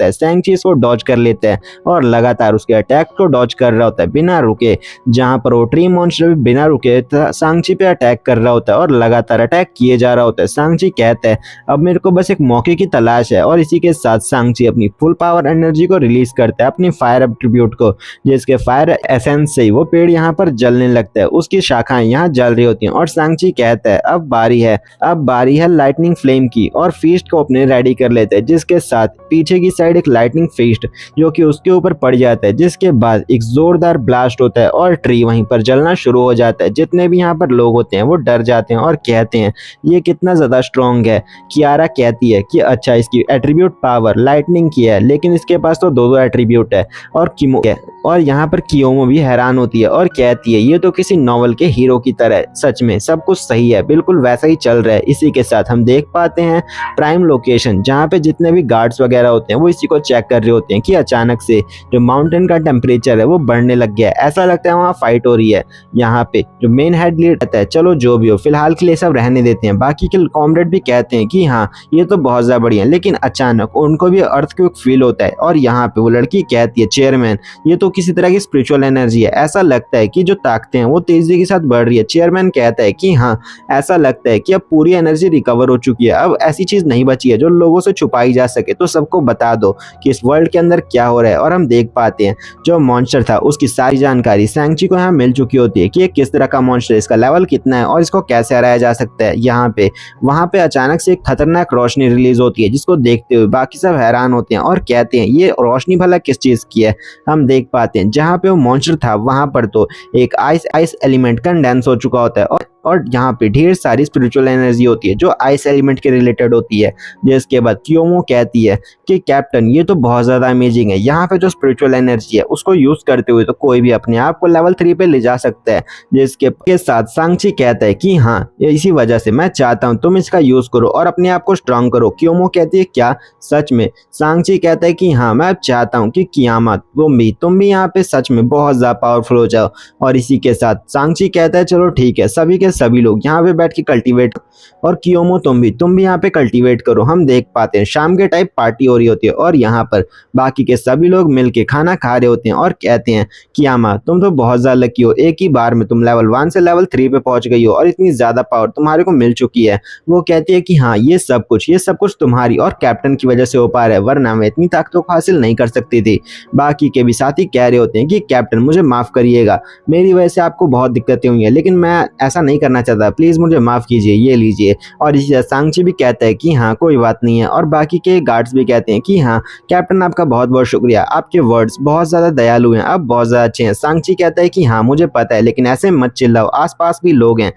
है। सैंगची इसको डॉज कर लेता है और लगातार उसके अटैक को डॉज कर रहा होता है बिना रुके। जहाँ पर वो ट्री मॉन्स्टर भी बिना रुके सांगची पे अटैक कर रहा होता है और लगातार अटैक किए जा रहा होता है। सांगची कहता है अब मेरे को बस एक मौके की तलाश है, और इसी के साथ सांगची अपनी फुल पावर एनर्जी को रिलीज करता है, अपनी फायर एट्रीब्यूट को, जिसके फायर एसेंस से ही वो पेड़ यहाँ पर जलने लगता है। उसकी शाखाएं यहाँ जल रही होती हैं और सांगची कहता है अब बारी है लाइटनिंग फ्लेम की, और फीस्ट को अपने रेडी कर लेते हैं, जिसके साथ पीछे की साइड एक लाइटनिंग फीस्ट जो कि उसके ऊपर पड़ जाता है, जिसके बाद एक जोरदार ब्लास्ट होता है और ट्री वहीं पर जलना शुरू हो जाता है। जितने भी यहाँ पर लोग होते हैं वो डर जाते हैं और कहते हैं ये कितना ज्यादा स्ट्रॉन्ग है। कियारा कहती है कि अच्छा इसकी एट्रीब्यूट पावर लाइटनिंग की है, लेकिन इसके पास तो दो एट्रीब्यूट है। और यहाँ पर कियोमो भी हैरान होती है और कहती है ये तो किसी नॉवल के हीरो की तरह है, सच में सब कुछ सही है, बिल्कुल वैसा ही चल रहा है। इसी के साथ हम देख पाते हैं प्राइम लोकेशन, जहाँ पे जितने भी गार्ड्स वगैरह होते हैं वो इसी को चेक कर रहे होते हैं कि अचानक से जो माउंटेन का टेम्परेचर है वो बढ़ने लग गया है। ऐसा लगता है वहाँ फाइट हो रही है। यहाँ पे जो मेन हेड लीड रहता है, चलो जो भी हो फिलहाल के लिए सब रहने देते हैं। बाकी के कॉमरेड भी कहते हैं कि हाँ ये तो बहुत ज्यादा बढ़िया है, लेकिन अचानक उनको भी अर्थक्वेक फील होता है और यहाँ पे वो लड़की कहती है चेयरमैन ये तो किसी तरह की स्पिरिचुअल एनर्जी है, ऐसा लगता है कि जो ताकतें हैं वो तेजी के साथ बढ़ रही है। चेयरमैन कहता है कि हाँ ऐसा लगता है कि अब पूरी एनर्जी रिकवर हो चुकी है, अब ऐसी चीज नहीं बची है जो लोगों से छुपाई जा सके, तो सबको बता दो कि इस वर्ल्ड के अंदर क्या हो रहा है। और हम देख पाते हैं जो मॉन्स्टर था उसकी सारी जानकारी सैंगची को यहाँ मिल चुकी होती है कि ये किस तरह का मॉन्स्टर है, इसका लेवल कितना है और इसको कैसे हराया जा सकता है। यहाँ पे वहां पे अचानक से एक खतरनाक रोशनी रिलीज होती है, जिसको देखते हुए बाकी सब हैरान होते हैं और कहते हैं ये रोशनी भला किस चीज की है। हम देख पाते हैं जहाँ पे वो मॉन्स्टर था वहां पर तो एक आइस एलिमेंट कंडेंस हो चुका होता है और यहाँ पे ढेर सारी स्पिरिचुअल एनर्जी होती है जो आइस एलिमेंट के रिलेटेड होती है। जिसके बाद कियोमो कहती है कि कैप्टन ये तो बहुत ज्यादा अमेजिंग है, यहाँ पे जो स्पिरिचुअल एनर्जी है उसको यूज करते हुए तो कोई भी अपने आप को लेवल 3 पे ले जा सकता है। जिसके साथ सांगची कहता है कि हाँ इसी वजह से मैं चाहता हूँ तुम इसका यूज करो और अपने आप को स्ट्रांग करो। कियोमो कहती है क्या सच में? सांगची कहता है कि हाँ मैं चाहता हूँ कि कियामा तुम भी यहाँ पे सच में बहुत ज्यादा पावरफुल हो जाओ। और इसी के साथ सांगची कहता है चलो ठीक है, सभी के सभी लोग यहाँ पे बैठ के कल्टीवेट, और कियोमो तुम भी यहाँ पे कल्टीवेट करो। हम देख पाते हैं शाम के टाइप पार्टी हो रही होती है और यहाँ पर बाकी के सभी लोग मिलके खाना खा रहे होते हैं और कहते हैं कियामा तुम तो बहुत ज्यादा लकी हो, एक ही बार में तुम लेवल 1 से लेवल 3 पे पहुंच गई हो और इतनी ज्यादा पावर तुम्हारे को मिल चुकी है। वो कहती है कि हाँ ये सब कुछ तुम्हारी और कैप्टन की वजह से हो पा रहा है, वरना मैं इतनी ताकतों को हासिल नहीं कर सकती थी। बाकी के भी साथी कह रहे होते हैं कि कैप्टन मुझे माफ करिएगा, मेरी वजह से आपको बहुत दिक्कतें हुई हैं, लेकिन मैं ऐसा नहीं करना चाहता, प्लीज मुझे माफ कीजिए, ये लीजिए। और इसी सांगची भी कहता है कि हाँ कोई बात नहीं है। और बाकी के गार्ड्स भी कहते हैं कि हाँ कैप्टन आपका बहुत बहुत शुक्रिया, आपके वर्ड्स बहुत ज्यादा दयालु हैं, आप बहुत ज्यादा अच्छे हैं। सांगची कहता है कि हाँ मुझे पता है, लेकिन ऐसे मत चिल्लाओ, आसपास भी लोग हैं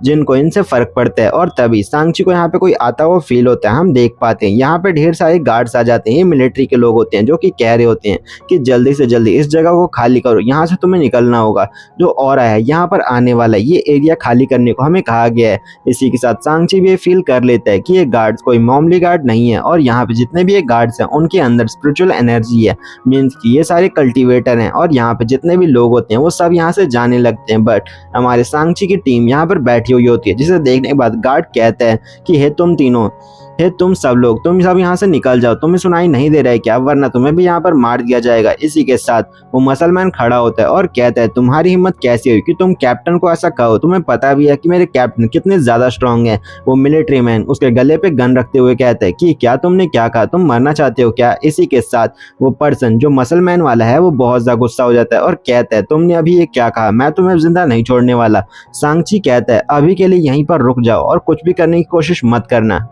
जिनको इनसे फर्क पड़ता है। और तभी सांगची को यहाँ पे कोई आता हुआ फील होता है। हम देख पाते हैं यहाँ पे ढेर सारे गार्ड्स आ जाते हैं, ये मिलिट्री के लोग होते हैं जो कि कह रहे होते हैं कि जल्दी से जल्दी इस जगह को खाली करो, यहाँ से तुम्हें निकलना होगा, जो और है यहाँ पर आने वाला है, ये एरिया खाली करने को हमें कहा गया है। इसी के साथ सांगची भी फील कर लेता है कि ये गार्ड्स कोई मामूली गार्ड नहीं है और यहाँ पे जितने भी ये गार्ड्स हैं उनके अंदर स्पिरिचुअल एनर्जी है, मीन्स कि ये सारे कल्टीवेटर हैं और यहाँ पे जितने भी लोग होते हैं वो सब यहाँ से जाने लगते हैं। बट हमारे सांगची की टीम यहाँ पर बैठी हुई होती है, जिसे देखने के बाद गार्ड कहता है कि हे तुम तीनों, हे तुम सब लोग, तुम सब यहाँ से निकल जाओ, तुम्हें सुनाई नहीं दे रहा है क्या, वरना तुम्हें भी यहाँ पर मार दिया जाएगा। इसी के साथ वो मुसलमान खड़ा होता है और कहता है तुम्हारी हिम्मत कैसी हुई कि तुम कैप्टन को ऐसा कहो, तुम्हें पता भी है कि मेरे कैप्टन कितने ज्यादा स्ट्रांग है। वो मिलिट्री मैन उसके गले पे गन रखते हुए कहता है कि क्या तुमने क्या कहा, तुम मरना चाहते हो क्या? इसी के साथ वो पर्सन जो मुसलमान वाला है वो बहुत ज्यादा गुस्सा हो जाता है और कहता है तुमने अभी ये क्या कहा, मैं तुम्हें जिंदा नहीं छोड़ने वाला। सांगची कहता है अभी के लिए यहीं पर रुक जाओ और कुछ भी करने की कोशिश मत करना।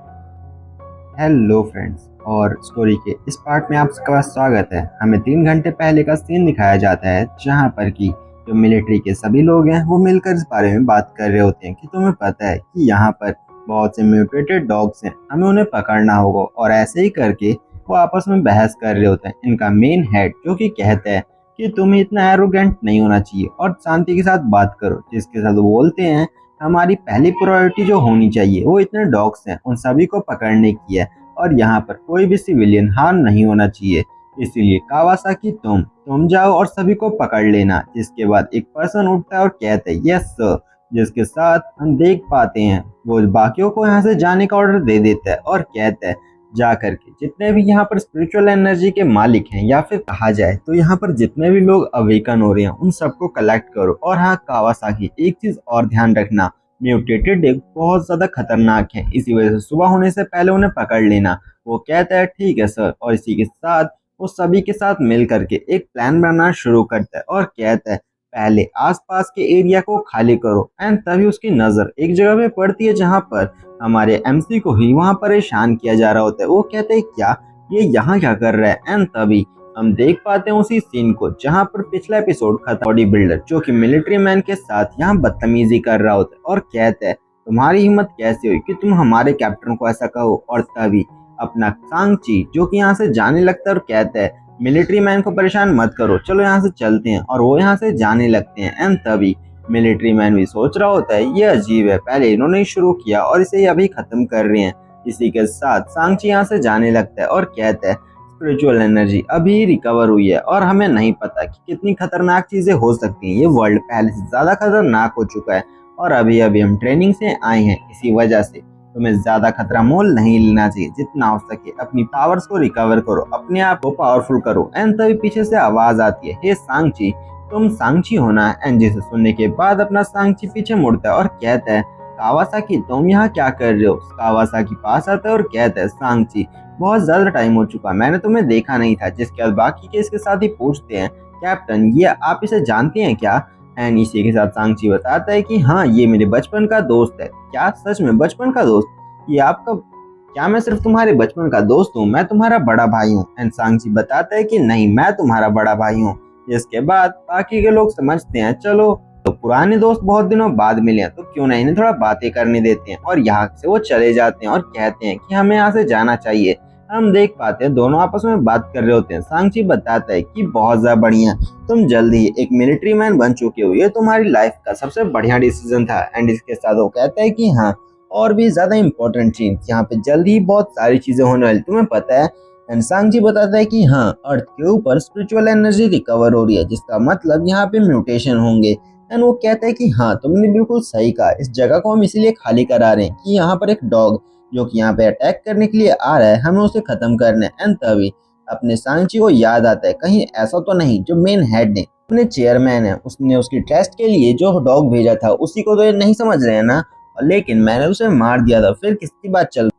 हेलो फ्रेंड्स, और स्टोरी के इस पार्ट में आपका स्वागत है। हमें 3 घंटे पहले का सीन दिखाया जाता है जहां पर कि जो मिलिट्री के सभी लोग हैं वो मिलकर इस बारे में बात कर रहे होते हैं कि तुम्हें पता है कि यहाँ पर बहुत से म्यूटेटेड डॉग्स हैं, हमें उन्हें पकड़ना होगा। और ऐसे ही करके वो आपस में बहस कर रहे होते हैं। इनका मेन हेड जो कि कहता है कि तुम्हें इतना एरोगेंट नहीं होना चाहिए और शांति के साथ बात करो, जिसके साथ वो बोलते हैं हमारी पहली प्रायोरिटी जो होनी चाहिए वो इतने डॉग्स हैं उन सभी को पकड़ने की है और यहाँ पर कोई भी सिविलियन हार्म नहीं होना चाहिए। इसीलिए कावासाकी तुम जाओ और सभी को पकड़ लेना। जिसके बाद एक पर्सन उठता है और कहता है यस सर, जिसके साथ हम देख पाते हैं वो बाकियों को यहाँ से जाने का ऑर्डर दे देता है और कहता है जा करके जितने भी यहाँ पर स्पिरिचुअल एनर्जी के मालिक हैं, या फिर कहा जाए तो यहाँ पर जितने भी लोग अवेकन हो रहे हैं, उन सबको कलेक्ट करो। और हाँ कावासाकी, एक चीज और ध्यान रखना, म्यूटेटेड एग बहुत ज्यादा खतरनाक है, इसी वजह से सुबह होने से पहले उन्हें पकड़ लेना। वो कहता है ठीक है सर, और इसी के साथ वो सभी के साथ मिल करके एक प्लान बनाना शुरू करता है और कहता है पहले आसपास के एरिया को खाली करो। एंड तभी उसकी नजर एक जगह पे पड़ती है जहाँ पर हमारे एमसी को ही वहाँ परेशान किया जा रहा होता है। वो कहते हैं क्या ये यहाँ क्या कर रहा है। एंड तभी हम देख पाते हैं उसी सीन को जहाँ पर पिछला एपिसोड खत्म, बॉडी बिल्डर जो कि मिलिट्री मैन के साथ यहाँ बदतमीजी कर रहा होता है और कहता है तुम्हारी हिम्मत कैसे हुई कि तुम हमारे कैप्टन को ऐसा कहो। और तभी अपना सांगची जो कि यहाँ से जाने लगता है और कहता है मिलिट्री मैन को परेशान मत करो, चलो यहाँ से चलते हैं। और वो यहाँ से जाने लगते हैं। एंड तभी मिलिट्री मैन भी सोच रहा होता है ये अजीब है, पहले इन्होंने ही शुरू किया और इसे अभी खत्म कर रहे हैं। इसी के साथ सांगची यहाँ से जाने लगता है और कहता है स्पिरिचुअल एनर्जी अभी रिकवर हुई है और हमें नहीं पता कि कितनी खतरनाक चीजें हो सकती हैं। ये वर्ल्ड पहले से ज्यादा खतरनाक हो चुका है और अभी अभी हम ट्रेनिंग से आए हैं, इसी वजह से तुम्हें ज्यादा खतरा मोल नहीं लेना चाहिए। जितना हो सके अपनी पावर्स को रिकवर करो, अपने आप को पावरफुल करो। एंड तभी पीछे से आवाज आती है हे सांगची, तुम सांगची हो ना। एंड जिसे सुनने के बाद अपना सांगची पीछे मुड़ता है और कहता है कावासाकी तुम यहाँ क्या कर रहे हो। कावासाकी पास आता है और कहता है सांगची बहुत ज्यादा टाइम हो चुका, मैंने तुम्हें देखा नहीं था। जिसके बाद बाकी के इसके साथ ही पूछते हैं कैप्टन ये आप इसे जानते हैं क्या। एंड इसी के साथ सांगची बताता है कि हाँ ये मेरे बचपन का दोस्त है। क्या सच में बचपन का दोस्त? ये आपका, क्या मैं सिर्फ तुम्हारे बचपन का दोस्त हूँ? मैं तुम्हारा बड़ा भाई हूँ। एंड सांगची बताता है कि नहीं मैं तुम्हारा बड़ा भाई हूँ। जिसके बाद बाकी के लोग समझते हैं चलो तो पुराने दोस्त बहुत दिनों बाद मिले हैं तो क्यों ना इन्हें थोड़ा बातें करने देते हैं। और यहाँ से वो चले जाते हैं और कहते हैं कि हमें यहाँ से जाना चाहिए। हम देख पाते हैं दोनों आपस में बात कर रहे होते हैं। सांगची बताता है कि बहुत ज्यादा बढ़िया, तुम जल्दी ही एक मिलिट्री मैन बन चुके हो, ये तुम्हारी लाइफ का सबसे बढ़िया डिसीजन था। एंड इसके साथ वो कहता है कि हाँ और भी ज्यादा इंपॉर्टेंट चीज, यहाँ पे जल्दी ही बहुत सारी चीजें होने वाली, तुम्हें पता है। एंड सांगची बताता है कि हाँ अर्थ के ऊपर स्पिरिचुअल एनर्जी रिकवर हो रही है, जिसका मतलब यहाँ पे म्यूटेशन होंगे। एंड वो कहता है कि हाँ तुमने बिल्कुल सही कहा, इस जगह को हम इसीलिए खाली करा रहे हैं कि यहाँ पर एक डॉग जो कि यहाँ पे अटैक करने के लिए आ रहा है, हमें उसे खत्म करना है। एंड तभी अपने सांगची को याद आता है कहीं ऐसा तो नहीं जो मेन हेड ने अपने चेयरमैन है उसने उसकी टेस्ट के लिए जो डॉग भेजा था उसी को तो ये नहीं समझ रहे हैं ना, लेकिन मैंने उसे मार दिया था, फिर किसकी बात चल।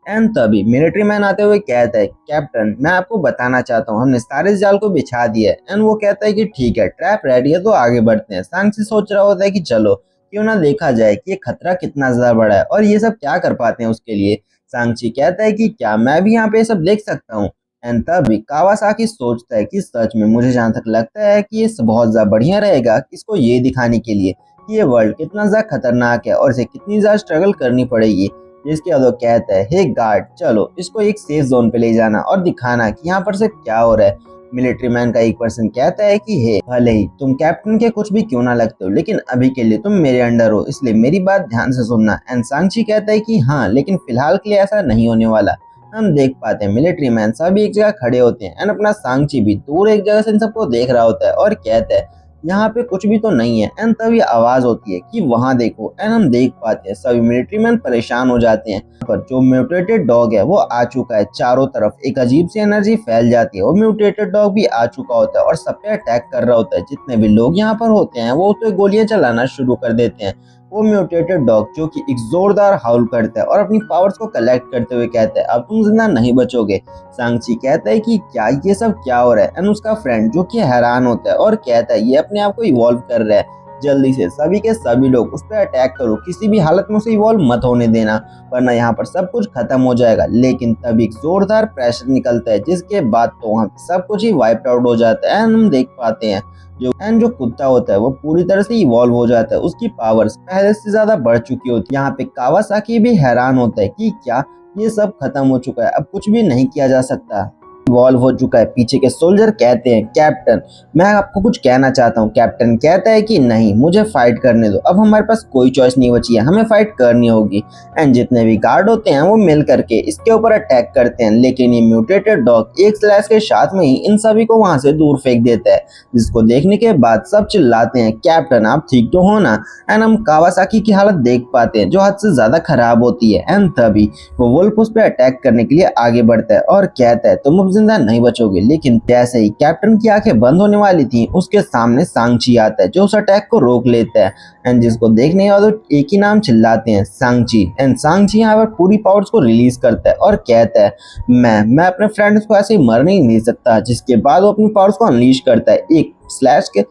एंड तभी मिलिट्री मैन आते हुए कहता है कैप्टन मैं आपको बताना चाहता हूँ हमने सारे जाल को बिछा दिया है। एंड वो कहता है कि ठीक है ट्रैप रेडी है तो आगे बढ़ते हैं। सांगची सोच रहा होता है कि चलो क्यों ना देखा जाए कि ये खतरा कितना ज्यादा बड़ा है और ये सब क्या कर पाते हैं उसके लिए। सांगची कहता है कि क्या मैं भी यहाँ पे सब देख सकता हूँ। एंड तभी कावासाकी सोचता है कि सच में मुझे जहाँ तक लगता है कि ये बहुत ज्यादा बढ़िया रहेगा इसको ये दिखाने के लिए कि ये वर्ल्ड कितना ज्यादा खतरनाक है और इसे कितनी ज्यादा स्ट्रगल करनी पड़ेगी। जिसके बाद वो कहता है हे गार्ड चलो इसको एक सेफ जोन पे ले जाना और दिखाना कि यहाँ पर से क्या हो रहा है। मिलिट्री मैन का एक पर्सन कहता है कि हे भले ही तुम कैप्टन के कुछ भी क्यों ना लगते हो लेकिन अभी के लिए तुम मेरे अंडर हो, इसलिए मेरी बात ध्यान से सुनना। एंड सांगची कहता है कि हाँ लेकिन फिलहाल के लिए ऐसा नहीं होने वाला। हम देख पाते हैं मिलिट्री मैन सभी एक जगह खड़े होते हैं एंड अपना सांगची भी दूर एक जगह से इन सबको देख रहा होता है और कहता है यहाँ पे कुछ भी तो नहीं है। एंड तभी आवाज होती है कि वहां देखो। एंड हम देख पाते हैं सभी मिलिट्री मैन परेशान हो जाते हैं, पर जो म्यूटेटेड डॉग है वो आ चुका है। चारों तरफ एक अजीब सी एनर्जी फैल जाती है, वो म्यूटेटेड डॉग भी आ चुका होता है और सब पे अटैक कर रहा होता है। जितने भी लोग यहाँ पर होते हैं वो उस पर गोलियां चलाना शुरू कर देते हैं। वो म्यूटेटेड डॉग जो कि एक जोरदार हाउल करता है और अपनी पावर्स को कलेक्ट करते हुए कहता है अब तुम जिंदा नहीं बचोगे। सांगची कहता है कि क्या ये सब क्या हो रहा है। एंड उसका फ्रेंड जो कि हैरान होता है और कहता है ये अपने आप को इवॉल्व कर रहा है, जल्दी से सभी के सभी लोग उस पर अटैक करो, किसी भी हालत में उसे इवॉल्व मत होने देना वरना यहाँ पर सब कुछ खत्म हो जाएगा। लेकिन तभी एक जोरदार प्रेशर निकलता है जिसके बाद तो वहाँ सब कुछ ही वाइप आउट हो जाता है। एंड हम देख पाते हैं जो कुत्ता होता है वो पूरी तरह से इवॉल्व हो जाता है, उसकी पावर्स पहले से ज्यादा बढ़ चुकी होती है। यहाँ पे कावासाकी भी हैरान होता है कि क्या ये सब खत्म हो चुका है, अब कुछ भी नहीं किया जा सकता। इवॉल्व हो चुका है। पीछे के सोल्जर कहते हैं कैप्टन मैं आपको कुछ कहना चाहता हूँ। कैप्टन कहता है कि नहीं मुझे फाइट करने दो, अब हमारे पास कोई चॉइस नहीं बची है, हमें फाइट करनी होगी। एंड जितने भी गार्ड होते हैं वो मिल करके इसके ऊपर अटैक करते हैं, लेकिन ये म्यूटेटेड डॉग एक स्लैश के साथ में ही इन सभी को वहां से दूर फेंक देता है, जिसको देखने के बाद सब चिल्लाते हैं कैप्टन आप ठीक तो हो ना। एंड हम कावासाकी की हालत देख पाते हैं जो हद से ज्यादा खराब होती है। एंड तभी वो वुल्फ उस पर अटैक करने के लिए आगे बढ़ता है और कहता है तुम अब जिंदा नहीं बचोगे। लेकिन जैसे ही कैप्टन की आंखें बंद होने वाली थी उसके सामने सांगची आता है जो उस अटैक को रोक लेता है। एंड जिसको देखने के बाद एक ही नाम चिल्लाते हैं सांगची। एंड सांगची यहाँ पर पूरी पावर्स को रिलीज करता है और कहता है मैं अपने फ्रेंड्स को ऐसे ही मरने ही नहीं सकता। जिसके बाद वो अपनी पावर्स को अनलीश करता है एक स्लैश के,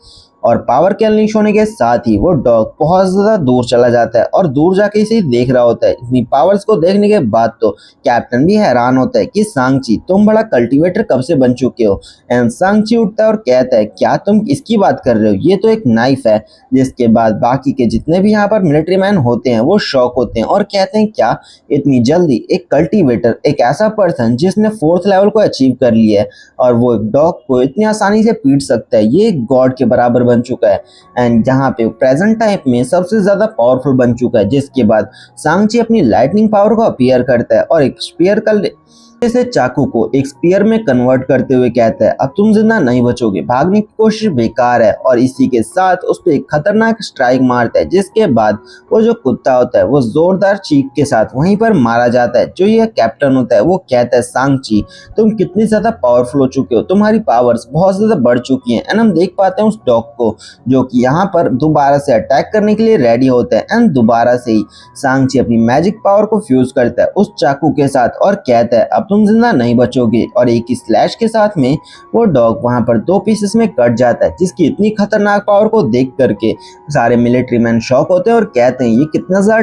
और पावर के अनलीश होने के साथ ही वो डॉग बहुत ज्यादा दूर चला जाता है और दूर जाके इसे देख रहा होता है। इतनी पावर्स को देखने के बाद तो कैप्टन भी हैरान होता है कि सांगची तुम बड़ा कल्टीवेटर कब से बन चुके हो। एंड सांगची उठता है और कहता है क्या तुम इसकी बात कर रहे हो, ये तो एक नाइफ है। जिसके बाद बाकी के जितने भी यहाँ पर मिलिट्री मैन होते हैं वो शॉक होते हैं और कहते हैं क्या इतनी जल्दी एक कल्टीवेटर, एक ऐसा पर्सन जिसने 4th लेवल को अचीव कर लिया है और वो एक डॉग को इतनी आसानी से पीट सकता है, ये एक गॉड के बराबर बन चुका है। एंड जहाँ पे प्रेजेंट टाइम में सबसे ज्यादा पावरफुल बन चुका है। जिसके बाद सांगची अपनी लाइटनिंग पावर को अपीयर करता है और एक स्पीयर का जैसे चाकू को एक स्पीयर में कन्वर्ट करते हुए कहता है अब तुम जिंदा नहीं बचोगे, भागने की कोशिश बेकार है। और इसी के साथ उस पर एक खतरनाक स्ट्राइक मारता है, जिसके बाद वो जो कुत्ता होता है वो जोरदार चीख के साथ वहीं पर मारा जाता है। जो ये कैप्टन होता है वो कहता है सांगची तुम कितनी ज्यादा पावरफुल हो चुके हो, तुम्हारी पावर्स बहुत ज्यादा बढ़ चुकी हैं। एंड हम देख पाते हैं उस डॉग को जो कि यहाँ पर दोबारा से अटैक करने के लिए रेडी होता है। एंड दोबारा से ही सांगची अपनी मैजिक पावर को फ्यूज करता है उस चाकू के साथ और कहता है अब तुम जिंदा नहीं बचोगे। और एक ही स्लैश के साथ में वो डॉग वहां पर 2 पीसेस में कट जाता है, जिसकी इतनी खतरनाक पावर को देख करके सारे मिलिट्री मैन शॉक होते हैं और कहते हैं ये कितना ज्यादा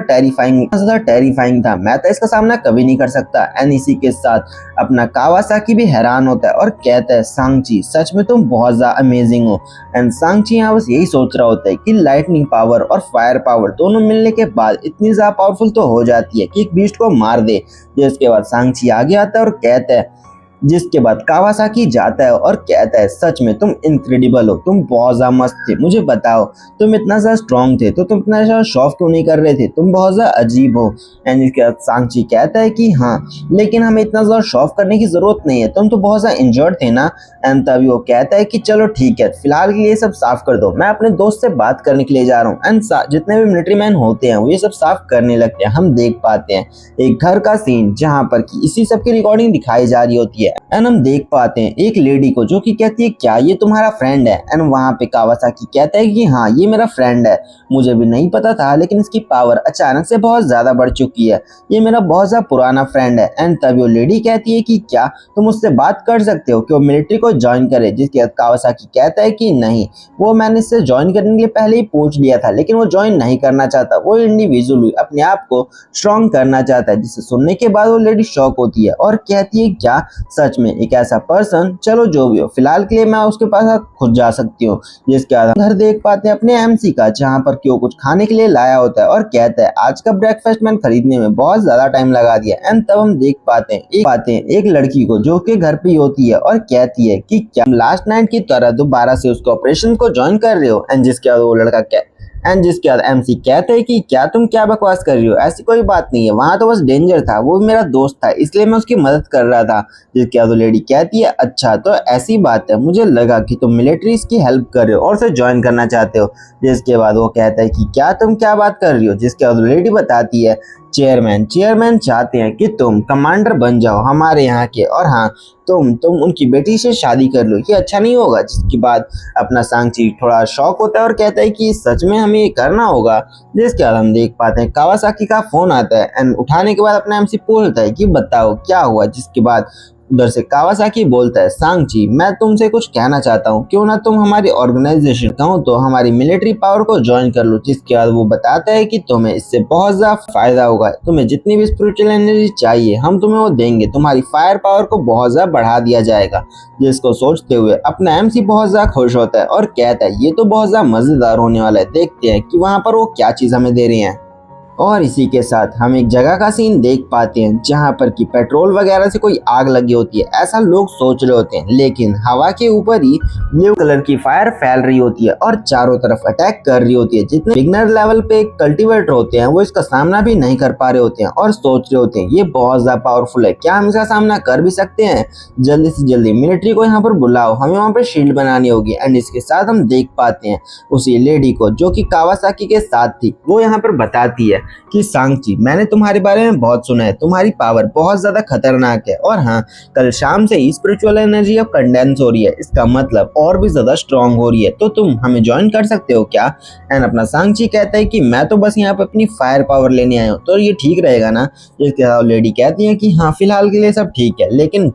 टेरिफाइंग था, मैं तो इसका सामना कभी नहीं कर सकता। एंड इसी के साथ अपना कावासाकी भी हैरान होता है और कहता है सांगची सच में तुम बहुत ज्यादा अमेजिंग हो। एंड सांगची यहाँ बस यही सोच रहा होता है कि लाइटनिंग पावर और फायर पावर दोनों मिलने के बाद इतनी ज्यादा पावरफुल तो हो जाती है कि एक बीस्ट को मार दे। जिसके बाद सांगची आगे आता है और कहता है, जिसके बाद कावासाकी जाता है और कहता है सच में तुम इनक्रेडिबल हो, तुम बहुत ज्यादा मस्त थे, मुझे बताओ तुम इतना ज्यादा स्ट्रॉन्ग थे तो तुम इतना ज्यादा शॉफ क्यों नहीं कर रहे थे, तुम बहुत ज्यादा अजीब हो। एंड इसके बाद सांगची कहता है कि हाँ लेकिन हमें इतना ज्यादा शॉफ करने की जरूरत नहीं है, तुम तो बहुत ज्यादा इंजर्ड थे ना। एंड तभी वो कहता है कि चलो ठीक है फिलहाल के लिए सब साफ कर दो, मैं अपने दोस्त से बात करने के लिए जा रहा हूँ। एंड जितने भी मिलिट्री मैन होते हैं वो ये सब साफ करने लगते हैं। हम देख पाते हैं एक घर का सीन जहाँ पर कि इसी सब की रिकॉर्डिंग दिखाई जा रही होती है। एंड हम देख पाते हैं एक लेडी को जो कि कहती है क्या ये तुम्हारा फ्रेंड है। एंड वहां पे कावासाकी कहता है कि हाँ ये मेरा फ्रेंड है, मुझे भी नहीं पता था लेकिन इसकी पावर अचानक से बहुत ज्यादा बढ़ चुकी है, ये मेरा बहुत ज्यादा पुराना फ्रेंड है। एंड तभी वो लेडी कहती है कि क्या तुम उससे बात कर सकते हो कि वो मिलिट्री को ज्वाइन करे। जिसके बाद कावासाकी कहता है कि नहीं, वो मैंने इससे ज्वाइन करने के लिए पहले ही पूछ लिया था लेकिन वो ज्वाइन नहीं करना चाहता, वो इंडिविजुअली अपने आप को स्ट्रॉन्ग करना चाहता है। जिसे सुनने के बाद वो लेडी शॉक होती है और कहती है क्या सच में एक ऐसा पर्सन, चलो जो भी हो फिलहाल के लिए मैं उसके पास खुद जा सकती हूँ। जिसके बाद हम घर देख पाते हैं अपने एमसी का जहाँ पर क्यों कुछ खाने के लिए लाया होता है और कहता है आज का ब्रेकफास्ट मैंने खरीदने में बहुत ज्यादा टाइम लगा दिया। एंड तब हम देख पाते हैं एक लड़की को जो कि घर पे होती है और कहती है कि क्या लास्ट नाइट की तरह दोबारा से उसको ऑपरेशन को ज्वाइन कर रहे हो। एंड जिसके बाद वो लड़का जिसके बाद एमसी कहते हैं कि क्या बकवास कर रही हो, ऐसी कोई बात नहीं है, वहां तो बस डेंजर था, वो भी मेरा दोस्त था इसलिए मैं उसकी मदद कर रहा था। जिसके बाद लेडी कहती है अच्छा तो ऐसी बात है, मुझे लगा कि तुम मिलिट्री की हेल्प कर रहे हो और उसे ज्वाइन करना चाहते हो। जिसके बाद वो कहता है कि तुम क्या बात कर रही हो। जिसके बाद लेडी बताती है चेयरमैन चाहते हैं कि तुम कमांडर बन जाओ हमारे यहाँ के, और हाँ तुम उनकी बेटी से शादी कर लो, ये अच्छा नहीं होगा। जिसके बाद अपना सांगची थोड़ा शॉक होता है और कहता है कि सच में हमें ये करना होगा। जिसके बाद हम देख पाते हैं कावासाकी का फोन आता है एंड उठाने के बाद अपना एमसी पूछता है कि बताओ क्या हुआ। जिसके बाद उधर से कावासाकी बोलता है सांगची मैं तुमसे कुछ कहना चाहता हूँ, क्यों ना तुम हमारी ऑर्गेनाइजेशन कहूँ तो हमारी मिलिट्री पावर को ज्वाइन कर लो। जिसके बाद वो बताता है कि तुम्हें इससे बहुत ज्यादा फायदा होगा, तुम्हें जितनी भी स्पिरिचुअल एनर्जी चाहिए हम तुम्हें वो देंगे, तुम्हारी फायर पावर को बहुत ज्यादा बढ़ा दिया जाएगा। जिसको सोचते हुए अपना एमसी बहुत ज्यादा खुश होता है और कहता है ये तो बहुत ज्यादा मजेदार होने वाला है, देखते हैं कि वहाँ पर वो क्या चीज हमें दे रही है। और इसी के साथ हम एक जगह का सीन देख पाते हैं जहां पर कि पेट्रोल वगैरह से कोई आग लगी होती है, ऐसा लोग सोच रहे होते हैं। लेकिन हवा के ऊपर ही ब्लू कलर की फायर फैल रही होती है और चारों तरफ अटैक कर रही होती है। जितने बिगनर लेवल पे कल्टीवेटर होते हैं वो इसका सामना भी नहीं कर पा रहे होते हैं और सोच रहे होते हैं ये बहुत ज्यादा पावरफुल है, क्या हम इसका सामना कर भी सकते हैं? जल्दी से जल्दी मिलिट्री को यहाँ पर बुलाओ, हमें वहाँ पर शील्ड बनानी होगी। एंड इसके साथ हम देख पाते हैं उसी लेडी को जो कि कावासाकी के साथ थी, वो यहाँ पर बताती है कि सांची, मैंने तुम्हारे बारे में बहुत सुना है, तुम्हारी पावर बहुत ज्यादा खतरनाक है और हाँ, कल शाम से ही स्पिरिचुअल एनर्जी अब कंडेंस हो रही है, इसका मतलब और भी ज्यादा स्ट्रांग हो रही है, तो तुम हमें ज्वाइन कर सकते हो क्या? एंड अपना सांची कहता है कि मैं तो बस यहाँ पे अपनी फायर पावर लेने आया हूँ, तो ये ठीक रहेगा ना? जिसके लेडी कहती है कि हाँ, फिलहाल के लिए सब ठीक है, लेकिन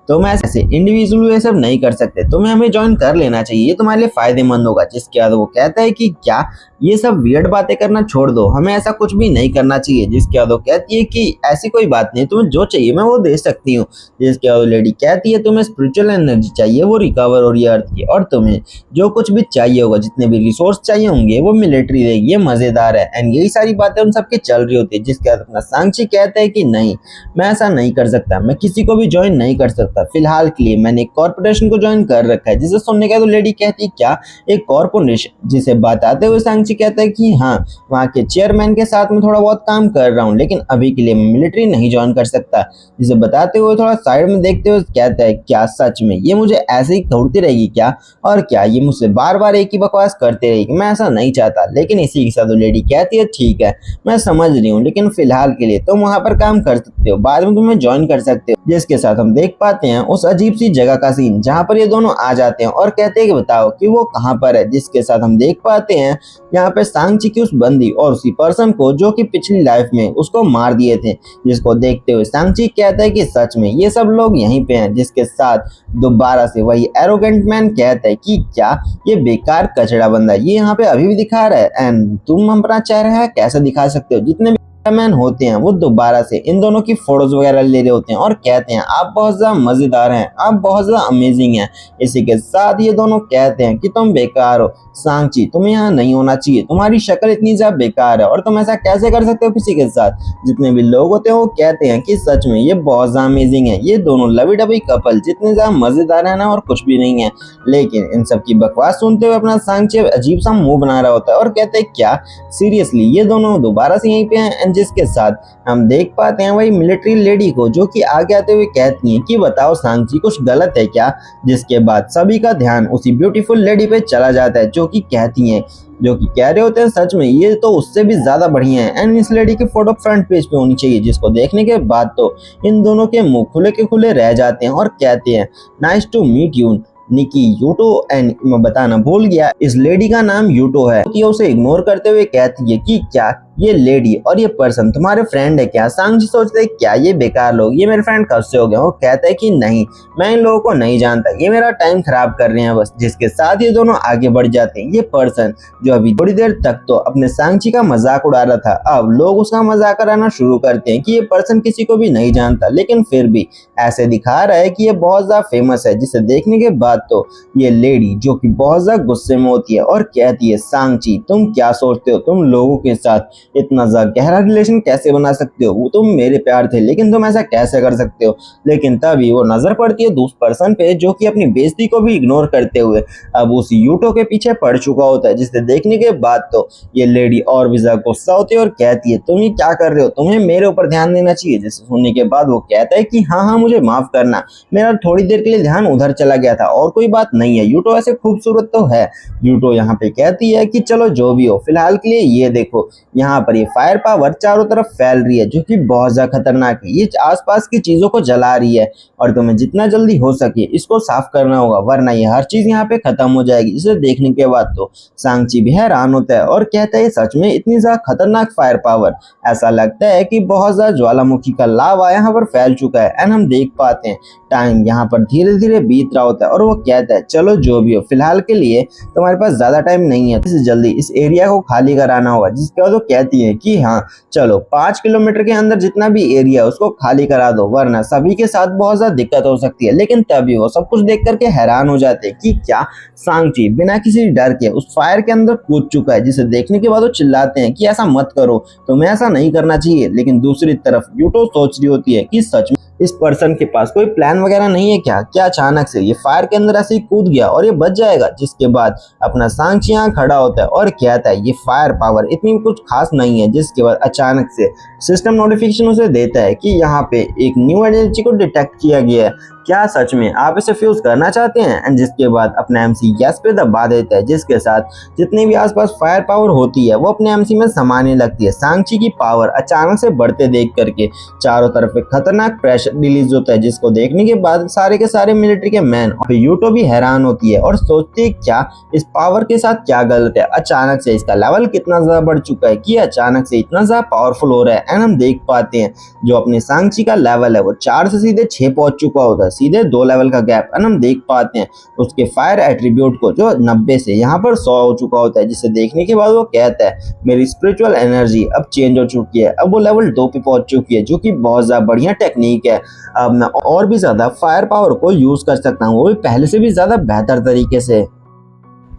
तुम ऐसे इंडिविजुअल ये सब नहीं कर सकते, तुम्हें हमें ज्वाइन कर लेना चाहिए, ये तुम्हारे लिए फायदेमंद होगा। जिसके बाद वो कहता है कि क्या ये सब वियर्ड बातें करना छोड़ दो, हमें ऐसा कुछ भी नहीं करना चाहिए। जिसके बाद वो कहती है कि ऐसी कोई बात नहीं, तुम्हें जो चाहिए मैं वो दे सकती हूँ। जिसके बाद लेडी कहती है तुम्हें स्पिरिचुअल एनर्जी चाहिए, वो रिकवर हो रही है अर्थ की, और तुम्हें जो कुछ भी चाहिए होगा, जितने भी रिसोर्स चाहिए होंगे वो मिलिट्री देगी, ये मजेदार है। एंड यही सारी बातें उन सबकी चल रही होती है। जिसके बाद अपना सांची कहता है कि नहीं, मैं ऐसा नहीं कर सकता, मैं किसी को भी ज्वाइन नहीं कर सकता, फिलहाल के लिए मैंने एक कॉर्पोरेशन को ज्वाइन कर रखा है। जिसे सुनने का तो लेडी कहती है क्या, एक कॉर्पोरेशन? जिसे बताते हुए सांची कहता है कि हाँ, वहाँ के चेयरमैन के साथ में थोड़ा बहुत काम कर रहा हूँ, लेकिन अभी के लिए मैं मिलिट्री नहीं ज्वाइन कर सकता। जिसे बताते हुए थोड़ा साइड में देखते हुए कहता है क्या सच में ये मुझे ऐसे ही दौड़ती रहेगी क्या, और क्या ये मुझसे बार बार एक ही बकवास करते रहेगी? मैं ऐसा नहीं चाहता। लेकिन इसी के साथ वो लेडी कहती है ठीक है, मैं समझ रही हूँ, लेकिन फिलहाल के लिए तुम वहाँ पर काम कर सकते हो, बाद में तुम्हें ज्वाइन कर सकते हो। जिसके साथ हम देख पाते हैं उस अजीब सी जगह का सीन जहाँ पर ये दोनों आ जाते हैं और कहते हैं कि बताओ कि वो कहाँ पर है। जिसके साथ हम देख पाते हैं यहाँ पे सांची की उस बंदी और उसी पर्सन को जो कि पिछली लाइफ में उसको मार दिए थे। जिसको देखते हुए सांची कहता है कि सच में ये सब लोग यहीं पे हैं। जिसके साथ दोबारा से वही एरोगेंट मैन कहता है कि क्या ये बेकार कचड़ा बंदा ये यहाँ पे अभी भी दिखा रहा है, एंड तुम अपना चेहरा कैसे दिखा सकते हो? जितने भी मैन होते हैं वो दोबारा से इन दोनों की फोटोज वगैरह ले रहे होते हैं और कहते हैं आप बहुत ज्यादा मजेदार हैं, आप बहुत ज्यादा अमेजिंग हैं। इसी के साथ ये दोनों कहते हैं कि तुम बेकार हो सांची, तुम्हें यहाँ नहीं होना चाहिए, तुम्हारी शक्ल इतनी ज्यादा बेकार है और तुम ऐसा कैसे कर सकते हो किसी के साथ? जितने भी लोग होते हैं वो कहते हैं कि सच में ये बहुत ज्यादा अमेजिंग है, ये दोनों लवी डबी कपल जितने ज्यादा मजेदार है ना और कुछ भी नहीं है। लेकिन इन सब की बकवास सुनते हुए अपना सांची अजीब सा मुंह बना रहा होता है और कहते हैं क्या सीरियसली ये दोनों दोबारा से यहीं पे हैं? जिसके साथ हम देख पाते हैं वही मिलिट्री लेडी को जो कि आगे आते हुए कहती हैं कि बताओ सांची कुछ गलत है क्या? जिसके बाद सभी का ध्यान उसी ब्यूटीफुल लेडी पे चला जाता है जो कि कहती हैं, जो कि कह रहे होते हैं सच में ये तो उससे भी ज्यादा बढ़िया है, एंड इस लेडी की फोटो फ्रंट पेज पे होनी चाहिए। जिसको देखने के बाद तो इन दोनों के मुंह खुले के खुले रह जाते हैं और कहते हैं नाइस टू मीट यू निकी यूटो। एंड मैं बताना भूल गया इस लेडी का नाम यूटो है। ये उसे इग्नोर करते हुए कहती है कि क्या ये लेडी और ये पर्सन तुम्हारे फ्रेंड है क्या? सांची सोचते हैं क्या ये बेकार लोग ये मेरे फ्रेंड कब से हो गए? वो कहता है कि नहीं, मैं इन लोगों को नहीं जानता, ये मेरा टाइम खराब कर रहे हैं बस। जिसके साथ ये दोनों आगे बढ़ जाते हैं। ये पर्सन जो अभी थोड़ी देर तक तो अपने सांची का मजाक उड़ा रहा था, अब लोग उसका मजाक उड़ाना शुरू करते हैं कि ये पर्सन किसी को भी नहीं जानता, लेकिन फिर भी ऐसे दिखा रहा है कि ये बहुत ज्यादा फेमस है। जिसे देखने के बाद तो ये लेडी जो कि बहुत ज्यादा गुस्से में होती है और कहती है सांची तुम क्या सोचते हो, तुम लोगों के साथ इतना ज्यादा गहरा रिलेशन कैसे बना सकते हो? वो तुम मेरे प्यार थे लेकिन तुम ऐसा कैसे कर सकते हो? लेकिन तभी वो नजर पड़ती है दूसरे पर्सन पे जो कि अपनी बेइज्जती को भी इग्नोर करते हुए अब उस यूटो के पीछे पड़ चुका होता है। जिसे देखने के बाद तो ये लेडी और भी ज्यादा गुस्सा होती है और कहती है तुम ये क्या कर रहे हो, तुम्हें मेरे ऊपर ध्यान देना चाहिए। जिसे सुनने के बाद वो कहता है कि हाँ मुझे माफ करना, मेरा थोड़ी देर के लिए ध्यान उधर चला गया था और कोई बात नहीं है। यूटो ऐसे खूबसूरत तो है। यूटो यहाँ पे कहती है कि चलो जो भी हो, फिलहाल के लिए ये देखो यहाँ पर ये फायर पावर चारों तरफ फैल रही है जो कि बहुत ज्यादा खतरनाक है। ये आसपास की चीजों को जला रही है और तुम्हें जितना जल्दी हो सके इसको साफ करना होगा, वरना ये हर चीज यहाँ पे खत्म हो जाएगी। इसे देखने के बाद तो सांची भी हैरान होता है और कहता है सच में इतनी ज्यादा खतरनाक फायर पावर, ऐसा लगता है कि बहुत ज्यादा ज्वालामुखी का लावा यहाँ पर फैल चुका है। एंड हम देख पाते हैं टाइम यहाँ पर धीरे धीरे बीत रहा होता है और वो कहता है चलो जो भी हो, फिलहाल के लिए तुम्हारे पास ज्यादा टाइम नहीं है, जल्दी इस एरिया को खाली कराना होगा। जिसके बाद वो कहती है कि हाँ चलो 5 किलोमीटर के अंदर जितना भी एरिया है उसको खाली करा दो, वरना सभी के साथ बहुत ज्यादा दिक्कत हो सकती है। लेकिन तभी वो सब कुछ देख करके हैरान हो जाते हैं कि क्या सांची बिना किसी डर के उस फायर के अंदर कूद चुका है, जिसे देखने के बाद वो चिल्लाते हैं कि ऐसा मत करो, तुम्हें ऐसा नहीं करना चाहिए। लेकिन दूसरी तरफ यूटो सोच रही होती है कि सच में इस पर्सन के पास कोई प्लान वगैरह नहीं है क्या अचानक से ये फायर के अंदर ऐसे ही कूद गया और ये बच जाएगा। जिसके बाद अपना सांची यहाँ खड़ा होता है और कहता है ये फायर पावर इतनी कुछ खास नहीं है। जिसके बाद अचानक से सिस्टम नोटिफिकेशन उसे देता है कि यहाँ पे एक न्यू एनर्जी को डिटेक्ट किया गया है, क्या सच में आप इसे फ्यूज करना चाहते हैं। एंड जिसके बाद अपना एमसी यस पे दबा देता है, जिसके साथ जितनी भी आसपास फायर पावर होती है वो अपने एमसी में समाने लगती है। सांची की पावर अचानक से बढ़ते देख करके चारों तरफ एक खतरनाक प्रेशर रिलीज होता है, जिसको देखने के बाद सारे के सारे मिलिट्री के मैन और यूटो भी हैरान होती है और सोचती है क्या इस पावर के साथ क्या गलत है। अचानक से इसका लेवल कितना ज्यादा बढ़ चुका है कि अचानक से इतना ज्यादा पावरफुल हो रहा है। एंड हम देख पाते हैं जो अपने सांची का लेवल है वो 4 से सीधे 6 पहुंच चुका होता है, सीधे 2 लेवल का गैप। एंड हम देख पाते हैं उसके फायर एट्रीब्यूट को जो 90 से यहाँ पर 100 हो चुका होता है, जिसे देखने के बाद वो कहता है मेरी स्पिरिचुअल एनर्जी अब चेंज हो चुकी है, अब वो लेवल 2 पे पहुंच चुकी है, जो कि बहुत ज्यादा बढ़िया टेक्निक है। अब मैं और भी ज्यादा फायर पावर को यूज कर सकता हूँ, वो भी पहले से भी ज्यादा बेहतर तरीके से।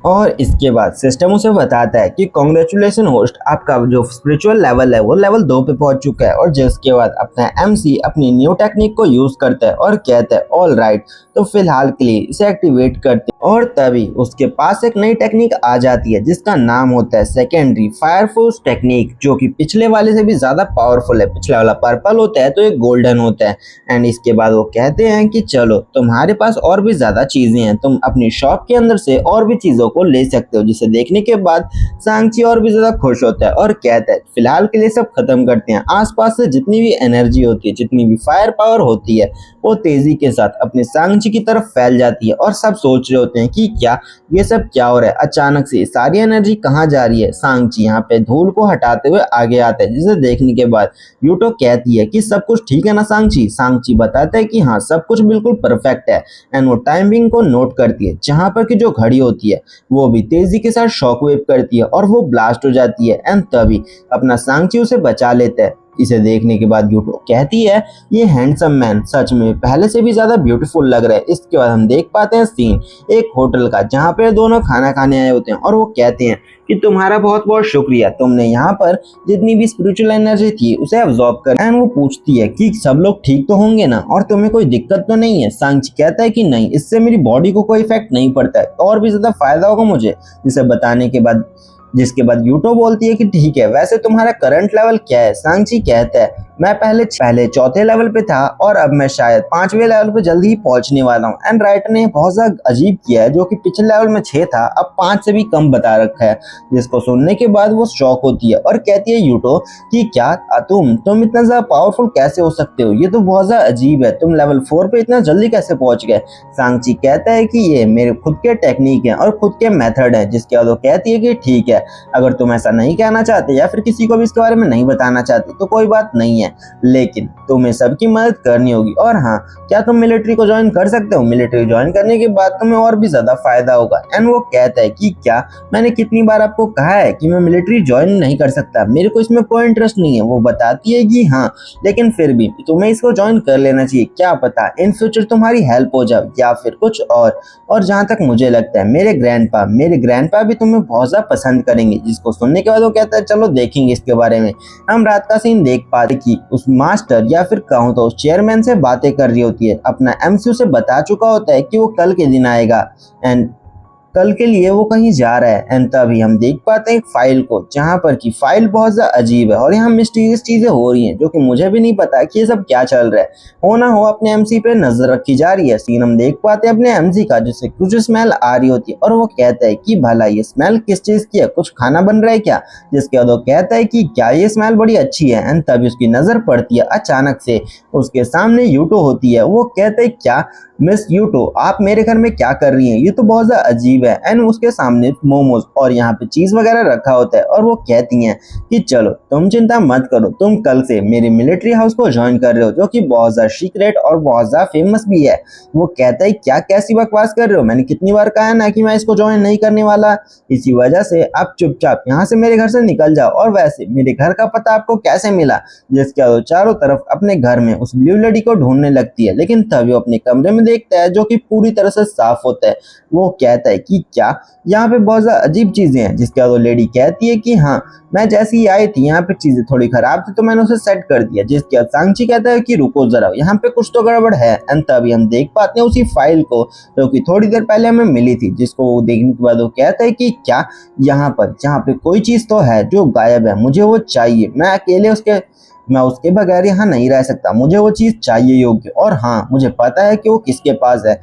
और इसके बाद सिस्टम उसे बताता है कि कॉन्ग्रेचुलेशन होस्ट, आपका जो स्पिरिचुअल लेवल है वो लेवल 2 पे पहुंच चुका है। और जिसके बाद अपना एमसी अपनी न्यू टेक्निक को यूज करता है और कहता है ऑल राइट, तो फिलहाल के लिए इसे एक्टिवेट करते हैं। और तभी उसके पास एक नई टेक्निक आ जाती है जिसका नाम होता है सेकेंडरी फायर फोर्स टेक्निक, जो कि पिछले वाले से भी ज्यादा पावरफुल है। पिछला वाला पर्पल होता है तो एक गोल्डन होता है। एंड इसके बाद वो कहते हैं कि चलो तुम्हारे पास और भी ज्यादा चीजें हैं, तुम अपनी शॉप के अंदर से और भी चीजों को ले सकते हो। जिसे देखने के बाद सांची और भी ज्यादा खुश होता है और कहता है फिलहाल के लिए सब खत्म करते हैं। आसपास से जितनी भी एनर्जी होती है, जितनी भी फायर पावर होती है, वो तेजी के साथ अपने सांची की तरफ फैल जाती है। और सब सोच रहे होते हैं कि क्या ये सब क्या हो रहा है, अचानक से सारी एनर्जी कहाँ जा रही है। सांची यहाँ पे धूल को हटाते हुए आगे आता है, जिसे देखने के बाद यूटो कहती है कि सब कुछ ठीक है ना सांची। सांची बताता है कि हाँ सब कुछ बिल्कुल परफेक्ट है। एंड वो टाइमिंग को नोट करती है, जहाँ पर की जो घड़ी होती है वो भी तेजी के साथ शॉकवेव करती है और वो ब्लास्ट हो जाती है। एंड तभी अपना सांची उसे बचा लेता है। इसे देखने के बाद यूटो कहती है ये हैंडसम मैन सच में पहले से भी ज्यादा ब्यूटीफुल लग रहा है। इसके बाद हम देख पाते हैं सीन एक होटल का, जहाँ पे दोनों खाना खाने आए होते हैं और वो कहते हैं कि तुम्हारा बहुत बहुत शुक्रिया, तुमने यहाँ पर जितनी भी स्पिरिचुअल एनर्जी थी उसे अब्सॉर्ब कर। एंड वो पूछती है कि सब लोग ठीक तो होंगे ना और तुम्हें कोई दिक्कत तो नहीं है। सांची कहता है कि नहीं, इससे मेरी बॉडी को कोई इफेक्ट नहीं पड़ता है, और भी ज्यादा फायदा होगा मुझे। जिसे बताने के बाद जिसके बाद यूटो बोलती है कि ठीक है, वैसे तुम्हारा करंट लेवल क्या है। सांची कहता है मैं पहले चौथे लेवल पे था और अब मैं शायद 5वें लेवल पे जल्दी ही पहुंचने वाला हूँ। एंड राइटर ने बहुत ज्यादा अजीब किया है, जो कि पिछले लेवल में 6 था अब 5 से भी कम बता रखा है। जिसको सुनने के बाद वो शॉक होती है और कहती है यूटो कि क्या तुम इतना ज्यादा पावरफुल कैसे हो सकते हो, ये तो बहुत ज्यादा अजीब है, तुम लेवल 4 पे इतना जल्दी कैसे पहुंच गए। सांची कहता है कि ये मेरे खुद के टेक्निक है और खुद के मेथड है। जिसके बाद वो कहती है कि ठीक है, अगर तुम ऐसा नहीं कहना चाहते या फिर किसी को भी इसके बारे में नहीं बताना चाहते तो कोई बात नहीं है, लेकिन तुम्हें सबकी मदद करनी होगी। और हाँ, क्या तुम मिलिट्री को ज्वाइन कर सकते हो, मिलिट्री ज्वाइन करने के बाद तुम्हें और भी ज्यादा फायदा होगा। एंड वो कहता है कि क्या मैंने कितनी बार आपको कहा है कि मैं मिलिट्री ज्वाइन नहीं कर सकता, मेरे को इसमें कोई इंटरेस्ट नहीं है। वो बताती है कि हाँ, लेकिन फिर भी तुम्हें इसको ज्वाइन कर लेना चाहिए, क्या पता इन फ्यूचर तुम्हारी हेल्प हो जाए या फिर कुछ और जहाँ तक मुझे लगता है मेरे ग्रैंडपा भी तुम्हें बहुत ज्यादा पसंद करेंगे। जिसको सुनने के बाद वो कहता है चलो देखेंगे इसके बारे में। हम रात का सीन देख पाते कि उस मास्टर या फिर कहूँ तो उस चेयरमैन से बातें कर रही होती है। अपना एमसी से बता चुका होता है कि वो कल के दिन आएगा एंड कल के लिए वो कहीं जा रहा है। एंड तभी हम देख पाते हैं एक फाइल को, जहाँ पर की फाइल बहुत ज्यादा अजीब है और यहाँ मिस्टीरियस चीजें हो रही हैं, जो कि मुझे भी नहीं पता कि ये सब क्या चल रहा है। हो ना हो अपने एमसी पे नजर रखी जा रही है। सीन हम देख पाते हैं अपने एमसी का, जिससे कुछ स्मेल आ रही होती है और वो कहता है कि भला ये स्मेल किस चीज की है, कुछ खाना बन रहा है क्या। जिसके बाद वो कहता है कि क्या ये स्मेल बड़ी अच्छी है। एंड तभी उसकी नजर पड़ती है अचानक से उसके सामने यूटो होती है। वो कहता है क्या मिस यूटो, आप मेरे घर में क्या कर रही हैं? ये तो बहुत ज्यादा अजीब है। एंड उसके सामने मोमोज और यहाँ पे चीज वगैरह रखा होता है और वो कहती हैं कि चलो तुम चिंता मत करो, तुम कल से मेरे मिलिट्री हाउस को ज्वाइन कर रहे हो, जो कि बहुत ज्यादा सीक्रेट और बहुत ज्यादा फेमस भी है। वो कहता है क्या कैसी बकवास कर रहे हो, मैंने कितनी बार कहा है ना कि मैं इसको ज्वाइन नहीं करने वाला। इसी वजह से आप चुपचाप यहाँ से मेरे घर से निकल जाओ। और वैसे मेरे घर का पता आपको कैसे मिला? जिसके वो चारों तरफ अपने घर में उस ब्लू लेडी को ढूंढने लगती है, लेकिन तभी वो अपने कमरे में देखता है जो कि पूरी तरह से साफ होता है। वो कहता है कि क्या यहाँ पे बहुत ज्यादा अजीब चीजें हैं? जिसके बाद वो लेडी कहती है कि हाँ, मैं जैसी ही आई थी यहाँ पे चीजें थोड़ी खराब थी तो मैंने उसे सेट कर दिया। जिसके बाद सांची कहता है कि रुको जरा, यहाँ पे कुछ तो गड़बड़ है। एंड तभी हम देख पाते हैं उसी फाइल को जो कि थोड़ी देर पहले हमें मिली थी, जिसको वो देखने के बाद वो कहता है कि क्या यहाँ पे कोई चीज तो है जो गायब है, मुझे वो चाहिए। मैं उसके बगैर यहाँ नहीं रह सकता, मुझे वो चीज चाहिए योग्य। और हाँ, मुझे पता है कि वो किसके पास है।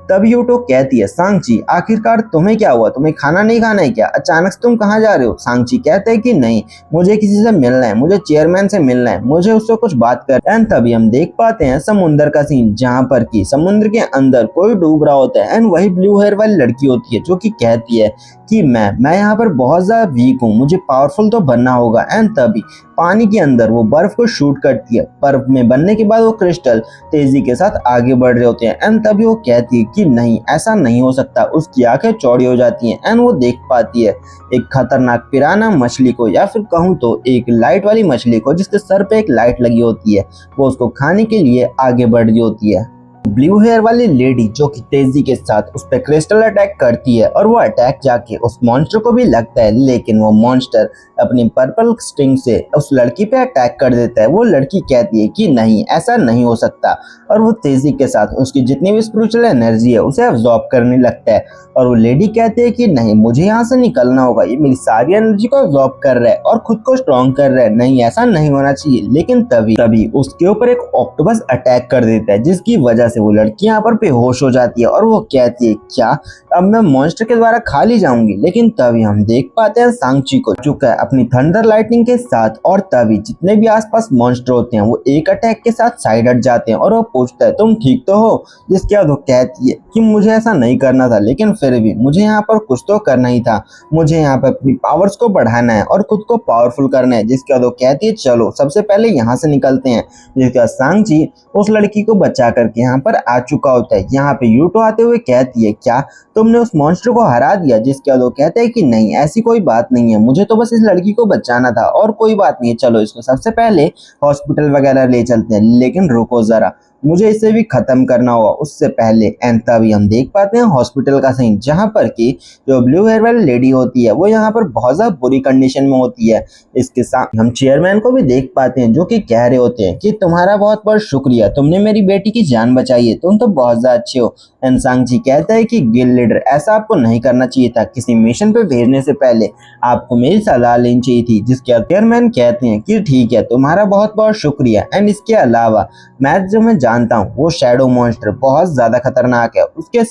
तभी यूटो कहती है सांची, आखिरकार तुम्हें क्या हुआ? तुम्हें खाना नहीं खाना है क्या? अचानक से तुम कहाँ जा रहे हो? सांची कहते हैं कि नहीं, मुझे किसी से मिलना है, मुझे चेयरमैन से मिलना है, मुझे उससे कुछ बात कर। एंड तभी हम देख पाते हैं समुंदर का सीन, जहाँ पर कि समुद्र के अंदर कोई डूब रहा होता है। एंड वही ब्लू हेयर वाली लड़की होती है जो कि कहती है कि मैं यहाँ पर बहुत ज्यादा वीक हूँ, मुझे पावरफुल तो बनना होगा। एंड तभी पानी के अंदर वो बर्फ को शूट करती है। बर्फ में बनने के बाद वो क्रिस्टल तेजी के साथ आगे बढ़ रहे होते हैं। एंड तभी वो कहती है कि नहीं, ऐसा नहीं हो सकता। उसकी आंखें चौड़ी हो जाती हैं एंड वो देख पाती है एक खतरनाक पिराना मछली को, या फिर कहूँ तो एक लाइट वाली मछली को, जिसके सर पे एक लाइट लगी होती है। वो उसको खाने के लिए आगे बढ़ रही होती है। ब्लू हेयर वाली लेडी जो कि तेजी के साथ उस पर क्रिस्टल अटैक करती है और वो अटैक जाके उस मॉन्स्टर को भी लगता है, लेकिन वो मॉन्स्टर अपनी पर्पल स्टिंग से उस लड़की पे अटैक कर देता है। वो लड़की कहती है कि नहीं, ऐसा नहीं हो सकता, और वो तेजी के साथ उसकी जितनी भी स्पिरिचुअल एनर्जी है उसे अब्सॉर्ब करने लगता है। और वो लेडी कहती है कि नहीं, मुझे यहाँ से निकलना होगा, ये मेरी सारी एनर्जी को अब्सॉर्ब कर रहा है और खुद को स्ट्रॉन्ग कर रहा है, नहीं ऐसा नहीं होना चाहिए। लेकिन तभी उसके ऊपर एक ऑक्टोपस अटैक कर देता है, जिसकी वजह से वो लड़की यहाँ पर बेहोश हो जाती है। और वो कहती है क्या अब मैं मॉन्स्टर के द्वारा खा ली जाऊंगी? लेकिन तभी हम देख पाते हैं सांची को चुका है अपनी थंडर लाइटनिंग के साथ, और तभी जितने भी आसपास मॉन्स्टर होते हैं वो एक अटैक के साथ साइड हट जाते हैं। और वो पूछता है तुम ठीक तो हो? जिसके बाद वो कहती है कि मुझे ऐसा नहीं करना था, लेकिन फिर भी मुझे यहाँ पर कुछ तो करना ही था, मुझे यहाँ पर अपनी पावर्स को बढ़ाना है और खुद को पावरफुल करना है। जिसके बाद वो कहती है चलो सबसे पहले यहाँ से निकलते हैं। जिसके बाद सांची उस लड़की को बचा करके यहाँ पर आ चुका होता है। यहाँ पे यूटो आते हुए कहती है क्या तुमने उस मॉन्स्टर को हरा दिया? जिसके बाद वो कहते हैं कि नहीं, ऐसी कोई बात नहीं है, मुझे तो बस इस लड़की को बचाना था और कोई बात नहीं है, चलो इसको सबसे पहले हॉस्पिटल वगैरह ले चलते हैं। लेकिन रुको जरा, मुझे इसे भी खत्म करना होगा उससे पहले। एंड तभी हम देख पाते हैं हॉस्पिटल का सीन, जहां पर कि जो ब्लू हेयर वाली लेडी होती है वो यहाँ पर बहुत ज्यादा बुरी कंडीशन में होती है। इसके साथ हम चेयरमैन को भी देख पाते हैं जो कि कह रहे होते हैं कि तुम्हारा बहुत बहुत शुक्रिया, तुमने मेरी बेटी की जान बचाई है, तुम तो बहुत ज्यादा अच्छे हो। एंड सांची कहता है कि गिल्ड लीडर, ऐसा आपको नहीं करना चाहिए था, किसी मिशन पे भेजने से पहले आपको मेरी सलाह लेनी चाहिए थी। जिसके चेयरमैन कहते हैं कि ठीक है, तुम्हारा बहुत बहुत शुक्रिया। एंड इसके अलावा मैं जानता हूँ वो शैडो मॉन्स्टर बहुत ज्यादा खतरनाक है, उसके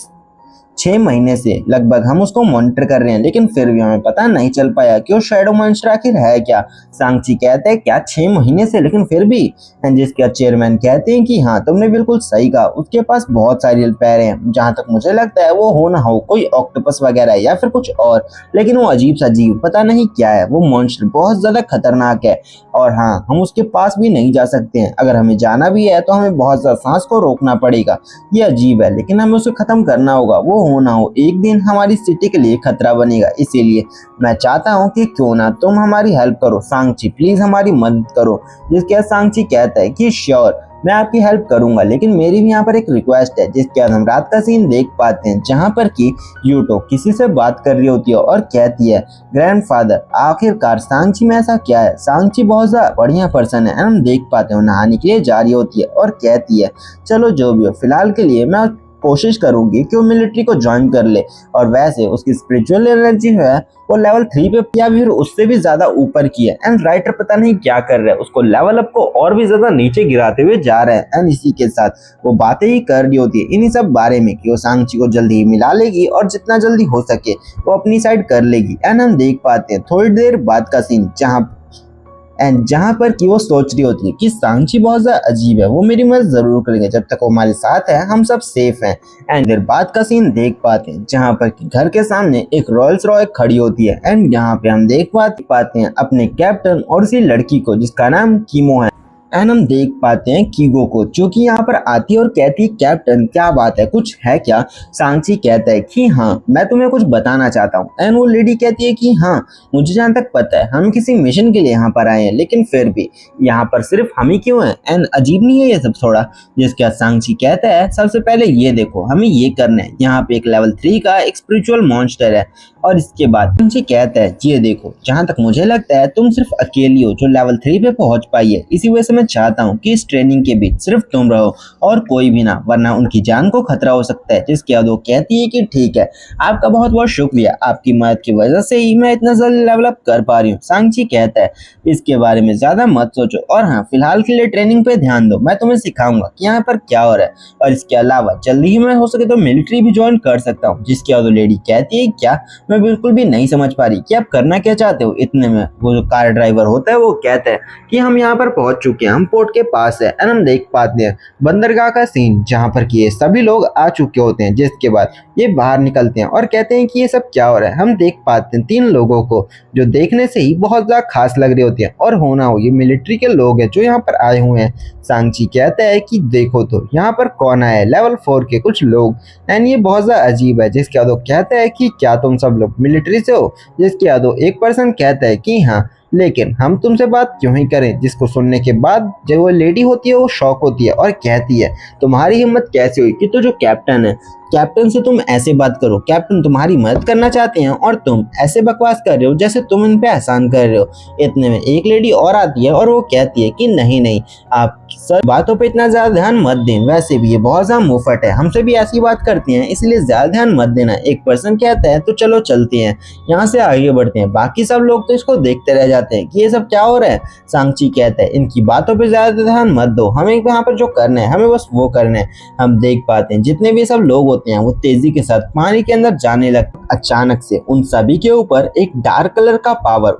6 महीने से लगभग हम उसको मॉनिटर कर रहे हैं, लेकिन फिर भी हमें पता नहीं चल पाया कि वो शैडो मॉन्स्टर आखिर है क्या। सांची कहते हैं क्या 6 महीने से, लेकिन फिर भी। जिसके चेयरमैन कहते हैं कि हाँ, तुमने बिल्कुल सही कहा, उसके पास बहुत सारी पैर हैं, जहां तक मुझे लगता है वो हो ना हो कोई ऑक्टोपस वगैरह या फिर कुछ और, लेकिन वो अजीब सा जीव पता नहीं क्या है। वो मॉन्स्टर बहुत ज्यादा खतरनाक है और हाँ, हम उसके पास भी नहीं जा सकते हैं। अगर हमें जाना भी है तो हमें बहुत ज्यादा सांस को रोकना पड़ेगा। ये अजीब है, लेकिन हमें उसे खत्म करना होगा। वो हो ना हो एक दिन हमारी सिटी के लिए खतरा बनेगा, इसीलिए मैं चाहता हूँ कि क्यों ना तुम हमारी हेल्प करो सांची, प्लीज हमारी मदद करो। जिसके बाद सांची कहता है कि श्योर, मैं आपकी हेल्प करूंगा, लेकिन मेरी भी यहाँ पर एक रिक्वेस्ट है। जिसके बाद हम रात का सीन देख पाते हैं, जहाँ पर कि यूटो किसी से बात कर रही होती है और कहती है ग्रैंडफादर, आखिरकार सांची में ऐसा क्या है? सांची बहुत ज्यादा बढ़िया पर्सन है। हम देख पाते हैं नहाने के लिए जा रही होती है और कहती है चलो जो भी हो, फिलहाल के लिए मैं कोशिश करूंगी कि वो मिलिट्री को ज्वाइन कर ले। और वैसे उसकी स्पिरिचुअल एनर्जी है वो लेवल 3 पे या फिर उससे भी ज्यादा ऊपर की है। एंड राइटर पता नहीं क्या कर रहा है, उसको लेवल अप को और भी ज्यादा नीचे गिराते हुए जा रहा है। एंड इसी के साथ वो बातें ही कर रही होती है इन्हीं सब बारे में कि वो सांची को जल्दी ही मिला लेगी और जितना जल्दी हो सके वो अपनी साइड कर लेगी। एंड हम देख पाते हैं थोड़ी देर बाद का सीन, जहाँ एंड जहाँ पर कि वो सोच रही होती है कि सांची बहुत ज़्यादा अजीब है, वो मेरी मदद ज़रूर करेंगे, जब तक वो हमारे साथ है हम सब सेफ हैं। एंड देर बाद का सीन देख पाते हैं जहाँ पर कि घर के सामने एक रॉयल्स रॉय खड़ी होती है एंड यहाँ पे हम देख पाते हैं अपने कैप्टन और उसी लड़की को जिसका नाम कीमो है। एंड हम देख पाते हैं कीगो को जो कि यहाँ पर आती है और कहती है कैप्टन क्या बात है, कुछ है क्या। सांची कहता है कि हाँ मैं तुम्हें कुछ बताना चाहता हूँ। एंड वो लेडी कहती है कि हाँ मुझे जहाँ तक पता है हम किसी मिशन के लिए यहाँ पर आए हैं, लेकिन फिर भी यहाँ पर सिर्फ हम ही क्यों हैं। एंड अजीब नहीं है ये सब थोड़ा। जिसके बाद सांची कहता है सबसे पहले ये देखो हमें ये करना है, यहाँ पे एक लेवल 3 का एक स्पिरिचुअल मॉन्स्टर है। और इसके बाद सांची कहता है ये देखो जहाँ तक मुझे लगता है तुम सिर्फ अकेली हो जो लेवल 3 पे पहुंच पाई है, इसी वजह से मैं चाहता हूँ कि इस ट्रेनिंग के बीच सिर्फ तुम रहो और कोई भी ना, वरना उनकी जान को खतरा हो सकता है। जिसके बाद वो कहती है कि ठीक है आपका बहुत बहुत शुक्रिया, आपकी मदद की वजह से ही मैं इतना जल्दी लेवलअप कर पा रही हूँ। सांची कहता है इसके बारे में ज्यादा मत सोचो और हाँ फिलहाल के लिए ट्रेनिंग पे ध्यान दो, मैं तुम्हें सिखाऊंगा कि यहाँ पर क्या हो रहा है और इसके अलावा जल्दी ही मैं हो सके तो मिलिट्री भी ज्वाइन कर सकता हूँ। जिसके बाद वो लेडी कहती है क्या, मैं बिल्कुल भी नहीं समझ पा रही कि आप करना क्या चाहते हो। इतने में वो जो कार ड्राइवर होता है वो कहता है कि हम यहाँ पर पहुंच चुके हैं, हम पोर्ट के पास है। एंड हम देख पाते हैं बंदरगाह का सीन जहाँ पर कि ये सभी लोग आ चुके होते हैं। जिसके बाद ये बाहर निकलते हैं और कहते हैं कि ये सब क्या हो रहा है। हम देख पाते हैं 3 लोगों को जो देखने से ही बहुत ज़्यादा खास लग रही होती है और होना हो ये मिलिट्री के लोग हैं जो यहाँ पर आए हुए हैं। सांची कहता है कि देखो तो यहाँ पर कौन आया है, लेवल 4 के कुछ लोग। एंड ये बहुत ज़्यादा अजीब है। जिसके बाद वो कहता है कि क्या तुम सब लोग मिलिट्री से हो। जिसके बाद वो एक पर्सन कहता है कि हाँ लेकिन हम तुमसे बात क्यों ही करें। जिसको सुनने के बाद जो वो लेडी होती है वो शॉक होती है और कहती है तुम्हारी हिम्मत कैसे हुई कि तो जो कैप्टन है कैप्टन से तुम ऐसे बात करो, कैप्टन तुम्हारी मदद करना चाहते हैं और तुम ऐसे बकवास कर रहे हो जैसे तुम इन पे एहसान कर रहे हो। इतने में एक लेडी और आती है और वो कहती है कि नहीं आप सर बातों पे इतना ज्यादा ध्यान मत दें, वैसे भी ये बहुत ज्यादा मुफ्त है, हमसे भी ऐसी बात करते हैं इसलिए ज्यादा ध्यान मत देना। एक पर्सन कहता है तो चलो चलते हैं, यहाँ से आगे बढ़ते हैं। बाकी सब लोग तो इसको देखते रह जाते हैं कि ये सब क्या हो रहा है। सांची कहता है इनकी बातों पे ज्यादा ध्यान मत दो, हमें यहाँ पर जो करना है हमें बस वो करना है। हम देख पाते हैं जितने भी सब लोग होते हैं वो तेजी के साथ पानी के अंदर जाने लगते। अचानक से उन सभी के ऊपर एक डार्क कलर का पावर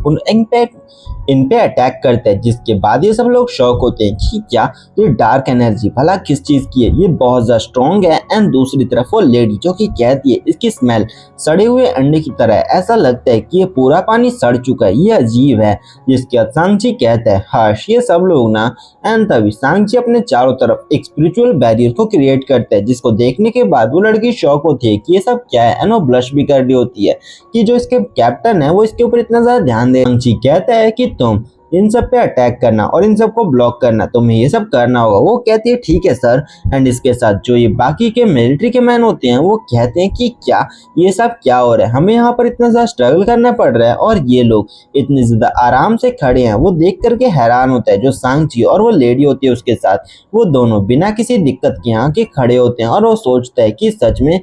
इन पे अटैक करता है। जिसके बाद ये सब लोग शॉक होते हैं कि क्या ये डार्क एनर्जी भला किस चीज की है, ये बहुत ज्यादा स्ट्रॉन्ग है। एंड दूसरी तरफ वो लेडी जो कि कहती है इसकी स्मेल सड़े हुए अंडे की तरह है, ऐसा लगता है कि ये पूरा पानी सड़ चुका है, ये अजीब है। जिसके बाद सांची कहता है हर्ष ये सब लोग ना। एंड तभी सांची अपने चारों तरफ एक स्पिरिचुअल बैरियर को क्रिएट करता है, जिसको देखने के बाद वो लड़की शॉक होती है कि ये सब क्या है। एंड वो ब्लश भी कर रही होती है कि जो इसके कैप्टन है वो इसके ऊपर इतना ज्यादा ध्यान दे। सांची कहता है कि तुम इन सब पे अटैक करना और इन सब को ब्लॉक करना, तुम्हें ये सब करना होगा। वो कहती है ठीक है सर। एंड इसके साथ जो ये बाकी के मिलिट्री के मैन होते हैं वो कहते हैं कि क्या ये सब क्या हो रहा है, हमें यहाँ पर इतना ज्यादा स्ट्रगल करना पड़ रहा है और ये लोग इतने ज्यादा आराम से खड़े हैं। वो देख करके हैरान होता है जो सांची और वो लेडी होती है उसके साथ, वो दोनों बिना किसी दिक्कत के यहाँ के खड़े होते हैं। और वो सोचता है कि सच में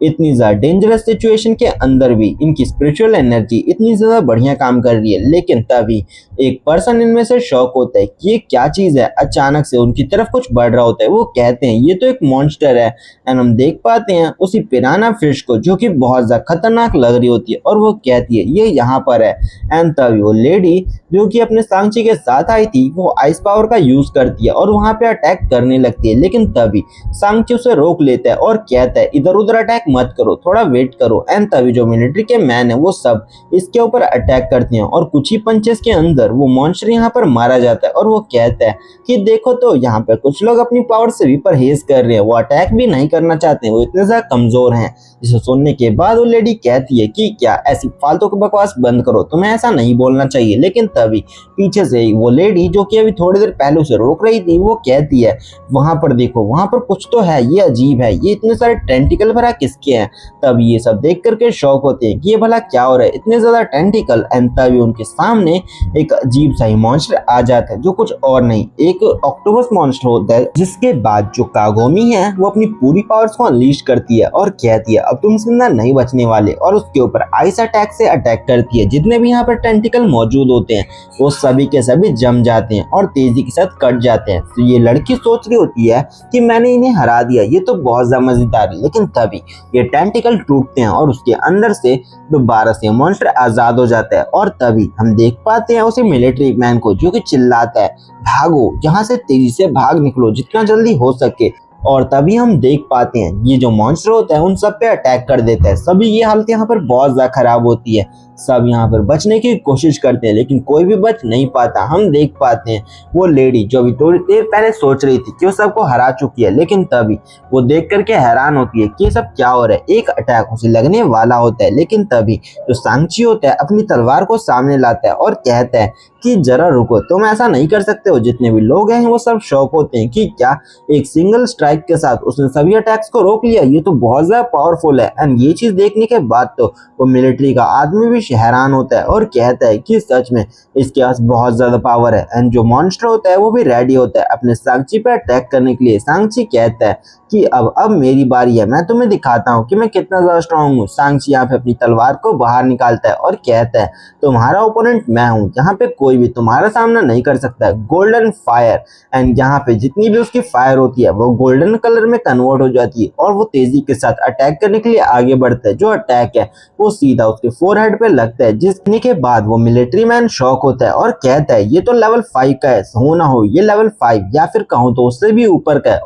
इतनी ज्यादा डेंजरस सिचुएशन के अंदर भी इनकी स्पिरिचुअल एनर्जी इतनी ज्यादा बढ़िया काम कर रही है। लेकिन तभी एक पर्सन इनमें से शॉक होता है कि ये क्या चीज है। अचानक से उनकी तरफ कुछ बढ़ रहा होता है, वो कहते हैं ये तो एक मॉन्स्टर है। एंड हम देख पाते हैं उसी पिराना फिश को जो कि बहुत ज्यादा खतरनाक लग रही होती है और वो कहती है ये यहाँ पर है। एंड तभी वो लेडी जो कि अपने सांची के साथ आई थी वो आइस पावर का यूज करती है और वहां पे अटैक करने लगती है। लेकिन तभी सांची उसे रोक लेता है और कहता है इधर उधर अटैक मत करो, थोड़ा वेट करो। एंड तभी जो मिलिट्री के मैन है वो सब इसके ऊपर अटैक करते हैं और कुछ ही पंचेस के अंदर वो मॉन्स्टर यहाँ पर मारा जाता है। और वो कहता है कि देखो तो यहाँ पे कुछ लोग अपनी पावर से भी परहेज कर रहे हैं, वो अटैक भी नहीं करना चाहते, वो इतने ज्यादा कमजोर हैं। जिसे सुनने के बाद वो लेडी कहती है कि क्या ऐसी फालतू की बकवास बंद करो, तुम्हें ऐसा नहीं बोलना चाहिए। लेकिन तभी पीछे से वो लेडी जो कि अभी थोड़ी देर पहले उसे रोक रही थी वो कहती है वहां पर देखो, वहां पर कुछ तो है, ये अजीब है, ये इतने सारे टेंटिकल भरा किसके हैं। तब ये सब देख करके शॉक होते हैं कि ये भला क्या हो रहा है, इतने ज्यादा टेंटिकल। एंड तभी उनके सामने एक अजीब सा ही मॉन्स्टर आ जाता है जो कुछ और नहीं एक ऑक्टोपस मॉन्स्टर होता है। जिसके बाद जो कागोमी है वो अपनी पूरी पावर्स को अनलीश करती है और कहती है अब तुम जिंदा नहीं बचने वाले, और उसके ऊपर आइस अटैक से अटैक करती है। जितने भी यहाँ पर टेंटिकल मौजूद होते हैं वो सभी के सभी जम जाते हैं और तेजी के साथ कट जाते हैं। तो ये लड़की सोच रही होती है कि मैंने इन्हें हरा दिया, ये तो बहुत ज्यादा मजेदार है। लेकिन तभी ये टेंटिकल टूटते हैं और उसके अंदर से दोबारा से मॉन्स्टर आजाद हो जाता है। और तभी हम देख पाते हैं उसे मिलिट्री मैन को, जो कि चिल्लाता है भागो, यहाँ से तेजी से भाग निकलो जितना जल्दी हो सके। और तभी हम देख पाते हैं ये जो मॉन्स्टर होता है उन सब पे अटैक कर देता है। सभी ये हालत यहाँ पर बहुत ज्यादा खराब होती है। सब यहाँ पर बचने की कोशिश करते हैं लेकिन कोई भी बच नहीं पाता। हम देख पाते हैं वो लेडी जो अभी थोड़ी देर पहले सोच रही थी कि वो सबको हरा चुकी है, लेकिन तभी वो देख करके हैरान होती है कि ये सब क्या हो रहा है। एक अटैक उसे लगने वाला होता है, लेकिन तभी जो सांची होता है अपनी तलवार को सामने लाता है और कहता है कि जरा रुको, तुम ऐसा नहीं कर सकते हो। जितने भी लोग हैं वो सब शॉक होते हैं कि क्या एक सिंगल स्ट्राइक के साथ उसने सभी अटैक्स को रोक लिया, ये तो बहुत ज्यादा पावरफुल है। एंड ये चीज देखने के बाद तो वो मिलिट्री का आदमी भी हैरान होता है और कहता है कि सच में इसके पास बहुत ज्यादा पावर है। एंड जो मॉन्स्टर होता है वो भी रेडी होता है अपने सांची पे अटैक करने के लिए। सांची कहता है कि अब मेरी बारी है, मैं तुम्हें दिखाता हूँ कि मैं कितना ज्यादा स्ट्रांग हूँ। सांची यहाँ पे अपनी तलवार को बाहर निकालता है और कहता है तुम्हारा ओपोनेंट मैं हूँ, यहाँ पे कोई भी तुम्हारा सामना नहीं कर सकता है। Golden fire. एंड यहाँ पे जितनी भी उसकी फायर होती है वो गोल्डन कलर में कन्वर्ट हो जाती है और वो तेजी के साथ अटैक करने के लिए आगे बढ़ता है। जो अटैक है वो सीधा उसके फोरहेड पे लगता है, जिसने के बाद वो मिलिट्री मैन शॉक होता है और कहता है ये तो लेवल 5 का है, हो ना हो ये लेवल 5 या फिर कहूँ तो उससे भी ऊपर का है।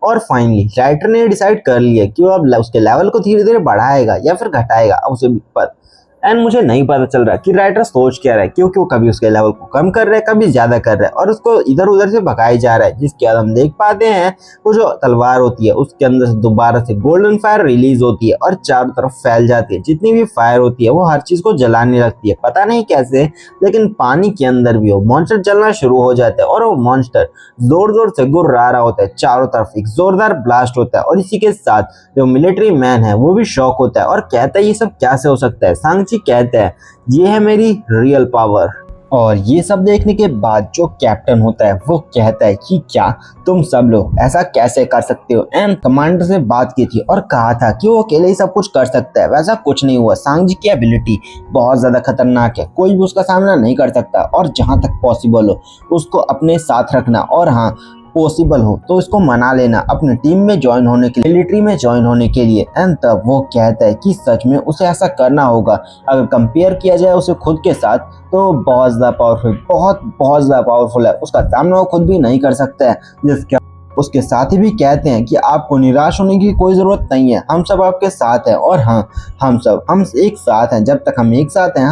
और फाइनली राइटर ने डिसाइड कर लिया कि वो अब उसके लेवल को धीरे धीरे बढ़ाएगा या फिर घटाएगा, अब उसे पर एंड मुझे नहीं पता चल रहा कि राइटर सोच क्या रहा है, क्योंकि वो कभी उसके लेवल को कम कर रहा है कभी ज्यादा कर रहा है और उसको इधर उधर से भगाई जा रहा है। जिसके बाद हम देख पाते हैं वो जो तलवार होती है उसके अंदर से दोबारा से गोल्डन फायर रिलीज होती है और चारों तरफ फैल जाती है। जितनी भी फायर होती है वो हर चीज को जलाने लगती है, पता नहीं कैसे, लेकिन पानी के अंदर भी वो मॉन्स्टर जलना शुरू हो जाता है और वो मॉन्स्टर जोर जोर से गुर्रा रहा होता है। चारों तरफ एक जोरदार ब्लास्ट होता है और इसी के साथ जो मिलिट्री मैन है वो भी शॉक होता है और कहता है ये सब कैसे हो सकता है। सांची कहता है ये है मेरी रियल पावर। और ये सब देखने के बाद जो कैप्टन होता है वो कहता है कि क्या तुम सब लोग ऐसा कैसे कर सकते हो। एंड कमांडर से बात की थी और कहा था कि वो अकेले ही सब कुछ कर सकता है, वैसा कुछ नहीं हुआ। सांची की एबिलिटी बहुत ज्यादा खतरनाक है, कोई भी उसका सामना नहीं कर सकता और जहां तक पॉसिबल हो उसको अपने साथ रखना और हाँ पॉसिबल हो तो इसको मना लेना अपने टीम में ज्वाइन होने के लिए, मिलिट्री में ज्वाइन होने के लिए। एंड तब वो कहता है कि सच में उसे ऐसा करना होगा। अगर कंपेयर किया जाए उसे खुद के साथ तो बहुत ज़्यादा पावरफुल, बहुत ज़्यादा पावरफुल है, उसका सामना वो खुद भी नहीं कर सकता है। जिसके उसके साथी भी कहते हैं कि आपको निराश होने की कोई ज़रूरत नहीं है, हम सब आपके साथ हैं। और हाँ हम एक साथ हैं, जब तक हम एक साथ हैं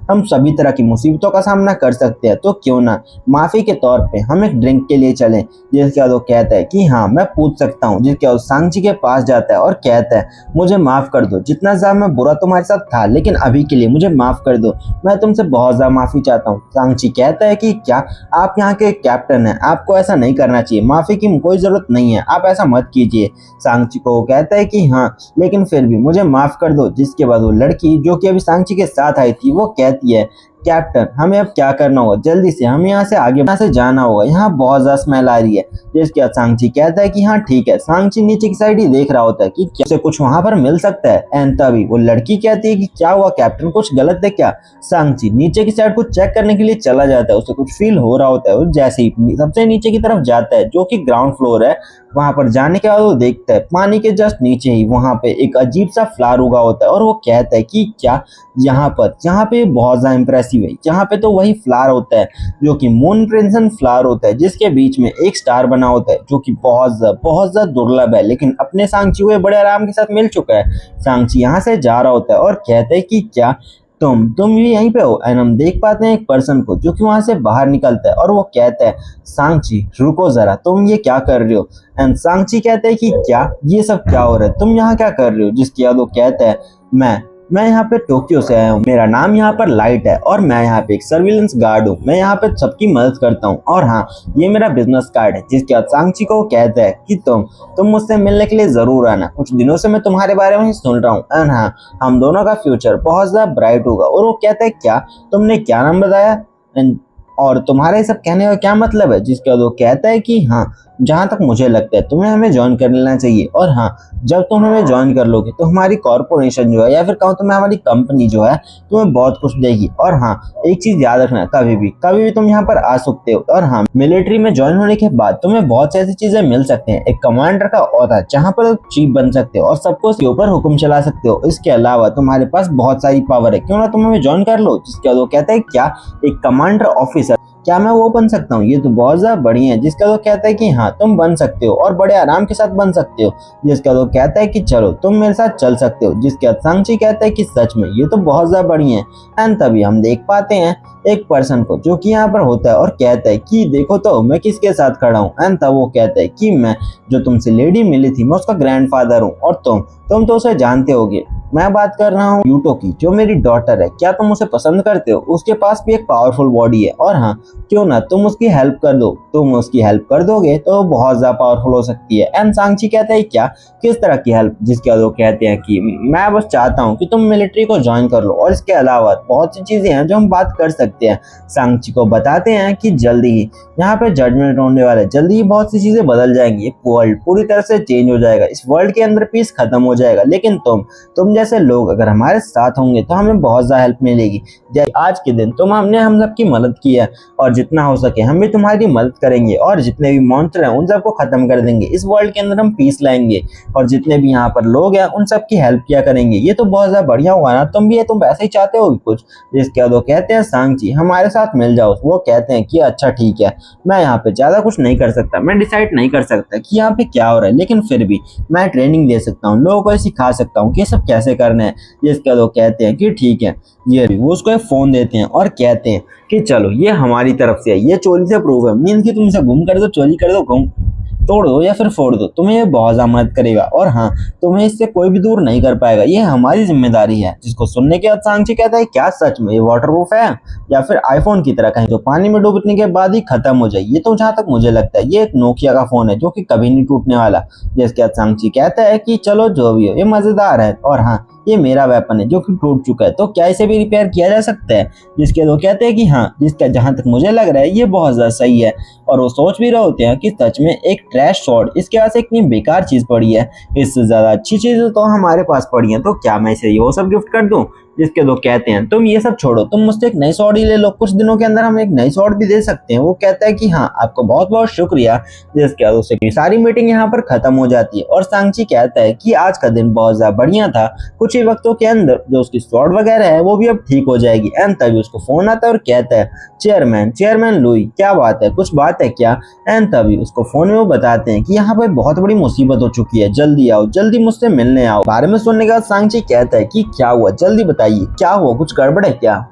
हम सभी तरह की मुसीबतों का सामना कर सकते हैं। तो क्यों ना माफ़ी के तौर पे हम एक ड्रिंक के लिए चलें। जिसके बाद वो कहता है कि हाँ मैं पूछ सकता हूँ। जिसके बाद सांची के पास जाता है और कहता है मुझे माफ़ कर दो, जितना ज़्यादा मैं बुरा तुम्हारे साथ था, लेकिन अभी के लिए मुझे माफ़ कर दो, मैं तुमसे बहुत ज़्यादा माफ़ी चाहता हूँ। सांची कहता है कि क्या आप यहाँ के कैप्टन हैं, आपको ऐसा नहीं करना चाहिए, माफ़ी की कोई ज़रूरत नहीं है, आप ऐसा मत कीजिए। सांची को कहता है कि हाँ लेकिन फिर भी मुझे माफ़ कर दो। जिसके बाद वो लड़की जो कि अभी सांची के साथ आई थी वो कहती है कैप्टन हमें अब क्या करना होगा, जल्दी से हमें यहाँ से जाना होगा, यहाँ बहुत ज़्यादा स्मेल आ रही है। जिसके बाद सांची कहता है कि हाँ ठीक है। सांची नीचे की साइड ही देख रहा होता है कि क्या उसे कुछ वहां पर मिल सकता है। एंड तभी वो लड़की कहती है कि क्या हुआ कैप्टन, कुछ गलत है क्या। सांची नीचे की साइड को चेक करने के लिए चला जाता है, उसे कुछ फील हो रहा होता है और जैसे ही सबसे नीचे की तरफ जाता है जो कि ग्राउंड फ्लोर है, वहां पर जाने के बाद वो देखता है पानी के जस्ट नीचे ही वहां पे एक अजीब सा फ्लावर उगा होता है और वो कहता है कि क्या यहाँ पे बहुत ज्यादा इंप्रेसिव है। यहाँ पे तो वही फ्लावर होता है जो कि मून क्रिम्सन फ्लावर होता है, जिसके बीच में एक स्टार बना होता है जो कि बहुत ज्यादा दुर्लभ है, लेकिन अपने सांची को बड़े आराम के साथ मिल चुका है। सांची यहाँ से जा रहा होता है और कहता है कि क्या तुम भी यहीं पे हो। एंड हम देख पाते हैं एक पर्सन को जो कि वहां से बाहर निकलता है और वो कहता है सांची रुको जरा, तुम ये क्या कर रहे हो। एंड सांची कहता है कि क्या ये सब क्या हो रहा है, तुम यहाँ क्या कर रहे हो। जिसके बाद वो कहता है मैं यहाँ पे टोक्यो से आया हूँ, मेरा नाम यहाँ पर लाइट है और मैं यहाँ पे एक सर्विलेंस गार्ड हूँ, मैं यहाँ पे सबकी मदद करता हूँ और हाँ ये मेरा बिजनेस कार्ड है। जिसके बाद सांची को कहता है कि तुम मुझसे मिलने के लिए जरूर आना, कुछ दिनों से मैं तुम्हारे बारे में ही सुन रहा हूँ एंड हाँ हम दोनों का फ्यूचर बहुत ज्यादा ब्राइट होगा। और वो कहता है क्या तुमने क्या नाम बताया और तुम्हारे सब कहने का क्या मतलब है। जिसके बाद वो कहता है कि हाँ जहाँ तक मुझे लगता है तुम्हें हमें ज्वाइन कर लेना चाहिए। और हाँ, जब तुम हमें ज्वाइन कर लोगे तो हमारी कॉर्पोरेशन जो है या फिर कहूँ तुम्हें हमारी कंपनी जो है तुम्हें बहुत कुछ देगी। और हाँ, एक चीज याद रखना, कभी भी तुम यहाँ पर आ सकते हो। और हाँ, मिलिट्री में ज्वाइन होने के बाद तुम्हें बहुत सी ऐसी चीजें मिल सकते हैं। एक कमांडर का ओहदा जहाँ पर चीफ बन सकते हो और सबको उसके ऊपर हुक्म चला सकते हो। इसके अलावा तुम्हारे पास बहुत सारी पावर है, क्यों ना तुम हमें ज्वाइन कर लो। जिसके बाद वो कहता है क्या एक कमांडर ऑफिसर, क्या मैं वो बन सकता हूँ? ये तो बहुत ज्यादा बढ़िया है। जिसका तो कहता है कि हाँ तुम बन सकते हो और बड़े आराम के साथ बन सकते हो। जिसका तो कहता है कि चलो तुम मेरे साथ चल सकते हो। जिसके बाद सांची कहता है कि सच में ये तो बहुत ज्यादा बढ़िया है। एंड तभी हम देख पाते हैं एक पर्सन को जो कि यहाँ पर होता है और कहता है कि देखो तो मैं किसके साथ खड़ा हूँ। एंड तब वो कहता है कि मैं जो तुमसे लेडी मिली थी मैं उसका ग्रैंडफादर हूँ और तुम तो उसे जानते होगे। मैं बात कर रहा हूँ यूटो की, जो मेरी डॉटर है। क्या तुम उसे पसंद करते हो? उसके पास भी एक पावरफुल बॉडी है और हाँ, क्यों ना तुम उसकी हेल्प कर दो। तुम उसकी हेल्प कर दोगे तो वो बहुत ज्यादा पावरफुल हो सकती है। एंड सांची कहता है क्या, किस तरह की हेल्प? जिसके बाद वो कहते हैं कि मैं बस चाहता हूँ कि तुम मिलिट्री को ज्वाइन कर लो और इसके अलावा बहुत सी चीजें हैं जो हम बात कर सकते हैं। सांची को बताते हैं कि जल्दी ही यहाँ पे जजमेंट होने वाला है, जल्दी ही बहुत सी चीजें बदल जाएंगी। वर्ल्ड पूरी तरह से चेंज हो जाएगा, इस वर्ल्ड के अंदर पीस खत्म हो जाएगा। लेकिन तुम जैसे लोग अगर हमारे साथ होंगे तो हमें बहुत ज्यादा हेल्प मिलेगी। आज के दिन हमने हम सबकी मदद की है और जितना हो सके हम भी तुम्हारी मदद करेंगे और जितने भी मॉन्स्टर हैं उन सबको खत्म कर देंगे। इस वर्ल्ड के अंदर हम पीस लाएंगे और जितने भी यहाँ पर लोग हैं उन सबकी हेल्प किया करेंगे। ये तो बहुत ज्यादा बढ़िया हुआ ना। तुम भी है, तुम ऐसे ही चाहते हो कुछ? जिसके बाद वो कहते हैं सांची हमारे साथ मिल जाओ। वो कहते हैं कि अच्छा ठीक है, मैं यहाँ पे ज्यादा कुछ नहीं कर सकता, मैं डिसाइड नहीं कर सकता कि यहाँ पे क्या हो रहा है, लेकिन फिर भी मैं ट्रेनिंग दे सकता हूँ, लोगों को सिखा सकता हूँ कि ये सब कैसे करना है। जिसके बाद वो कहते हैं कि ठीक है, ये भी। वो उसको एक फोन देते हैं और कहते हैं कि चलो ये हमारी तरफ से है, ये चोरी से प्रूफ है। मीन्स कि तुम इसे गुम कर दो, चोरी कर दो, गुम तोड़ दो या फिर फोड़ दो, तुम्हें ये बहुत ज्यादा मदद करेगा और हाँ, तुम्हें इससे कोई भी दूर नहीं कर पाएगा, ये हमारी जिम्मेदारी है। जिसको सुनने के बाद सांची कहता है क्या सच में ये वाटरप्रूफ है या फिर आईफोन की तरह कहीं तो पानी में डूबने के बाद ही खत्म हो जाए? ये तो जहाँ तक मुझे लगता है ये एक नोकिया का फोन है जो कि कभी नहीं टूटने वाला। जिसके बाद सांची कहता है कि चलो जो भी हो, ये मजेदार है और हाँ, ये मेरा वेपन है जो कि टूट चुका है, तो क्या इसे भी रिपेयर किया जा सकता है? जिसके वो कहते हैं कि हाँ, जिसका जहां तक मुझे लग रहा है ये बहुत ज्यादा सही है। और वो सोच भी रहे होते हैं कि सच में एक ट्रैश शॉट इसके पास इतनी बेकार चीज पड़ी है, इससे ज्यादा अच्छी चीज तो हमारे पास पड़ी है, तो क्या मैं इसे वो सब गिफ्ट कर दूं? जिसके दो कहते हैं तुम ये सब छोड़ो, तुम मुझसे एक नई शॉट ही ले लो, कुछ दिनों के अंदर हम एक नई शॉट भी दे सकते हैं। वो कहता है कि हाँ, आपको बहुत बहुत शुक्रिया। जिसके बाद उससे सारी मीटिंग यहाँ पर खत्म हो जाती है और सांची कहता है कि आज का दिन बहुत ज्यादा बढ़िया था, कुछ ही वक्तों के अंदर जो उसकी शॉट वगैरह है वो भी अब ठीक हो जाएगी। एंड तभी उसको फोन आता है और कहता है चेयरमैन लुई, क्या बात है, कुछ बात है क्या? एंड तभी उसको फोन में वो बताते हैं कि यहाँ पर बहुत बड़ी मुसीबत हो चुकी है, जल्दी आओ, जल्दी मुझसे मिलने आओ। बारे में सुनने के बाद सांची कहता है कि क्या हुआ, जल्दी बताइए, क्या हुआ, कुछ गड़बड़ है क्या?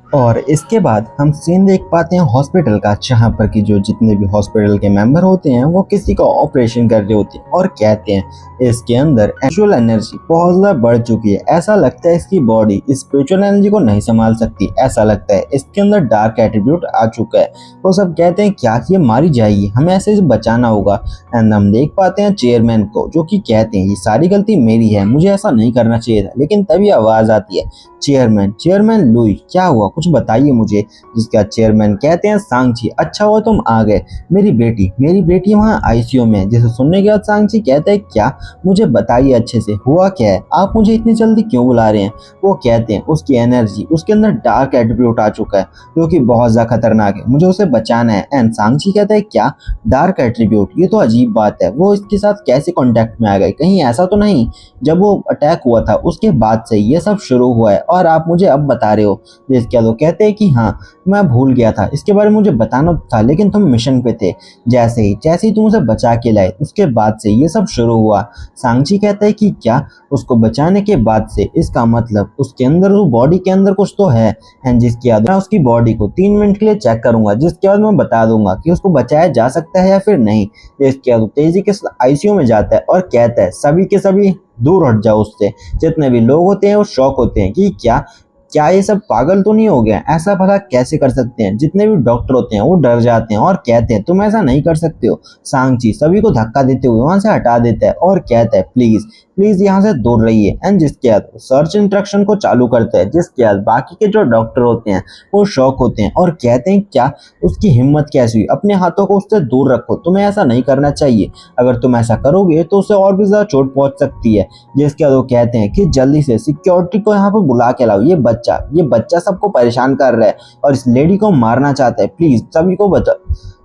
और इसके बाद हम सीन देख पाते हैं हॉस्पिटल का, जहाँ पर कि जो जितने भी हॉस्पिटल के मेंबर होते हैं वो किसी का ऑपरेशन कर रहे होते हैं और कहते हैं इसके अंदर स्पिरिचुअल एनर्जी बहुत ज़्यादा बढ़ चुकी है, ऐसा लगता है इसकी बॉडी स्पिरिचुअल एनर्जी को नहीं संभाल सकती, ऐसा लगता है इसके अंदर डार्क एट्रीब्यूट आ चुका है। वो सब कहते हैं क्या ये मारी जाएगी, हमें ऐसे इसे बचाना होगा। एंड हम देख पाते हैं चेयरमैन को जो कि कहते हैं ये सारी गलती मेरी है, मुझे ऐसा नहीं करना चाहिए था। लेकिन तभी आवाज़ आती है चेयरमैन लुई, क्या हुआ, कुछ बताइए मुझे। जिसका चेयरमैन कहते हैं सांची, अच्छा हुआ तुम आ गए, मेरी बेटी वहाँ आईसीयू में है। जिसे सुनने के बाद सांची कहते हैं क्या, मुझे बताइए अच्छे से हुआ क्या है, आप मुझे इतनी जल्दी क्यों बुला रहे हैं? वो कहते हैं उसकी एनर्जी, उसके अंदर डार्क एट्रीब्यूट आ चुका है जो कि बहुत ज्यादा खतरनाक है, मुझे उसे बचाना है। एंड सांची कहता है क्या डार्क एट्रीब्यूट, ये तो अजीब बात है, वो इसके साथ कैसे कॉन्टेक्ट में आ गए? कहीं ऐसा तो नहीं जब वो अटैक हुआ था उसके बाद से ये सब शुरू हुआ है और आप मुझे अब बता रहे हो? जिसके वो कहते हैं कि हाँ, मैं भूल गया था, इसके बारे में मुझे बताना था, लेकिन तुम मिशन पे थे, जैसे ही तुम उसे बचा के लाए उसके बाद से ये सब शुरू हुआ। सांची कहता है कि क्या, उसको बचाने के बाद से, इसका मतलब उसके अंदर, वो बॉडी के अंदर कुछ तो है। एंड जिसके बाद मैं उसकी बॉडी को 3 मिनट के लिए चेक करूंगा, जिसके बाद मैं बता दूंगा कि उसको बचाया जा सकता है या फिर नहीं। जिसके बाद तेजी के आईसीयू में जाता है और कहता है सभी के सभी दूर हट जाओ उससे। जितने भी लोग होते हैं वो शॉक होते हैं कि क्या क्या ये सब पागल तो नहीं हो गया? ऐसा भला कैसे कर सकते हैं? जितने भी डॉक्टर होते हैं वो डर जाते हैं और कहते हैं तुम ऐसा नहीं कर सकते हो। सांची सभी को धक्का देते हुए वहां से हटा देता है और कहता है प्लीज प्लीज यहाँ से दूर रहिए। एंड जिसके बाद सर्च इंस्ट्रक्शन को चालू करता है, जिसके बाद बाकी के जो डॉक्टर होते हैं वो शॉक होते हैं और कहते हैं क्या उसकी हिम्मत कैसी हुई, अपने हाथों को उससे दूर रखो, तुम्हें ऐसा नहीं करना चाहिए, अगर तुम ऐसा करोगे तो उसे और भी ज्यादा चोट पहुंच सकती है। जिसके बाद वो कहते हैं कि जल्दी से सिक्योरिटी को यहाँ पर बुला के लाओ, ये बच्चा सबको परेशान कर रहा है और इस लेडी को मारना चाहता है, प्लीज सभी को बचा,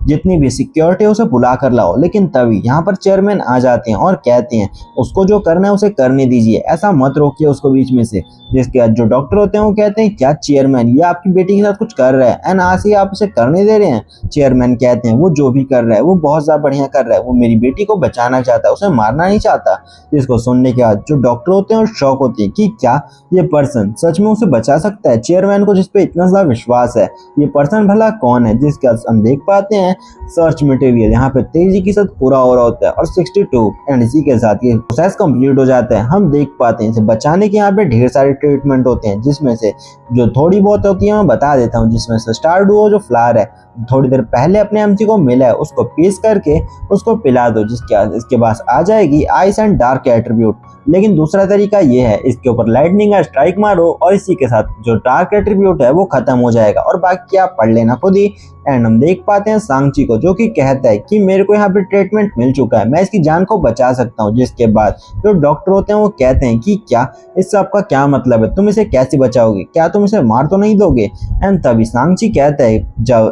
जितनी भी सिक्योरिटी है उसे बुला कर लाओ। लेकिन तभी यहाँ पर चेयरमैन आ जाते हैं और कहते हैं उसको जो करना है उसे करने दीजिए, ऐसा मत रोकिए उसको बीच में से। जिसके बाद जो डॉक्टर होते हैं वो कहते हैं क्या चेयरमैन ये आपकी बेटी के साथ कुछ कर रहा है एंड आज ही आप उसे करने दे रहे हैं? चेयरमैन कहते हैं वो जो भी कर रहा है वो बहुत ज्यादा बढ़िया कर रहा है, वो मेरी बेटी को बचाना चाहता है, उसे मारना नहीं चाहता। जिसको सुनने के बाद जो डॉक्टर होते हैं वो शॉक होते हैं कि क्या ये पर्सन सच में उसे बचा सकता है, चेयरमैन को जिसपे इतना ज्यादा विश्वास है, ये पर्सन भला कौन है? जिसके बाद हम देख पाते हैं सर्च मटेरियल यहाँ पे तेजी के साथ पूरा हो रहा होता है और 62 एंड इसी के साथ ये प्रोसेस कंप्लीट हो जाता है। हम देख पाते हैं इसे बचाने के यहाँ पे ढेर सारे ट्रीटमेंट होते हैं, जिसमें से जो थोड़ी बहुत होती है मैं बता देता हूँ। जिसमें से स्टार डुओ जो फ्लावर है थोड़ी देर पहले अपने एमसी को मिला है उसको पीस करके उसको पिला दो, इसके पास आ जाएगी आइस एंड डार्क एट्रीब्यूट। लेकिन दूसरा तरीका ये है इसके ऊपर लाइटनिंग का स्ट्राइक मारो और इसी के साथ जो डार्क एट्रीब्यूट है वो खत्म हो जाएगा और बाकी आप पढ़ लेना खुद ही। एंड हम देख पाते हैं सांची को जो कि कहता है कि मेरे को यहाँ पे ट्रीटमेंट मिल चुका है, मैं इसकी जान को बचा सकता हूँ। जिसके बाद जो डॉक्टर होते हैं वो कहते हैं कि क्या इससे आपका क्या मतलब है, तुम इसे कैसे बचाओगे, क्या तुम इसे मार तो नहीं दोगे? एंड तभी सांची कहता है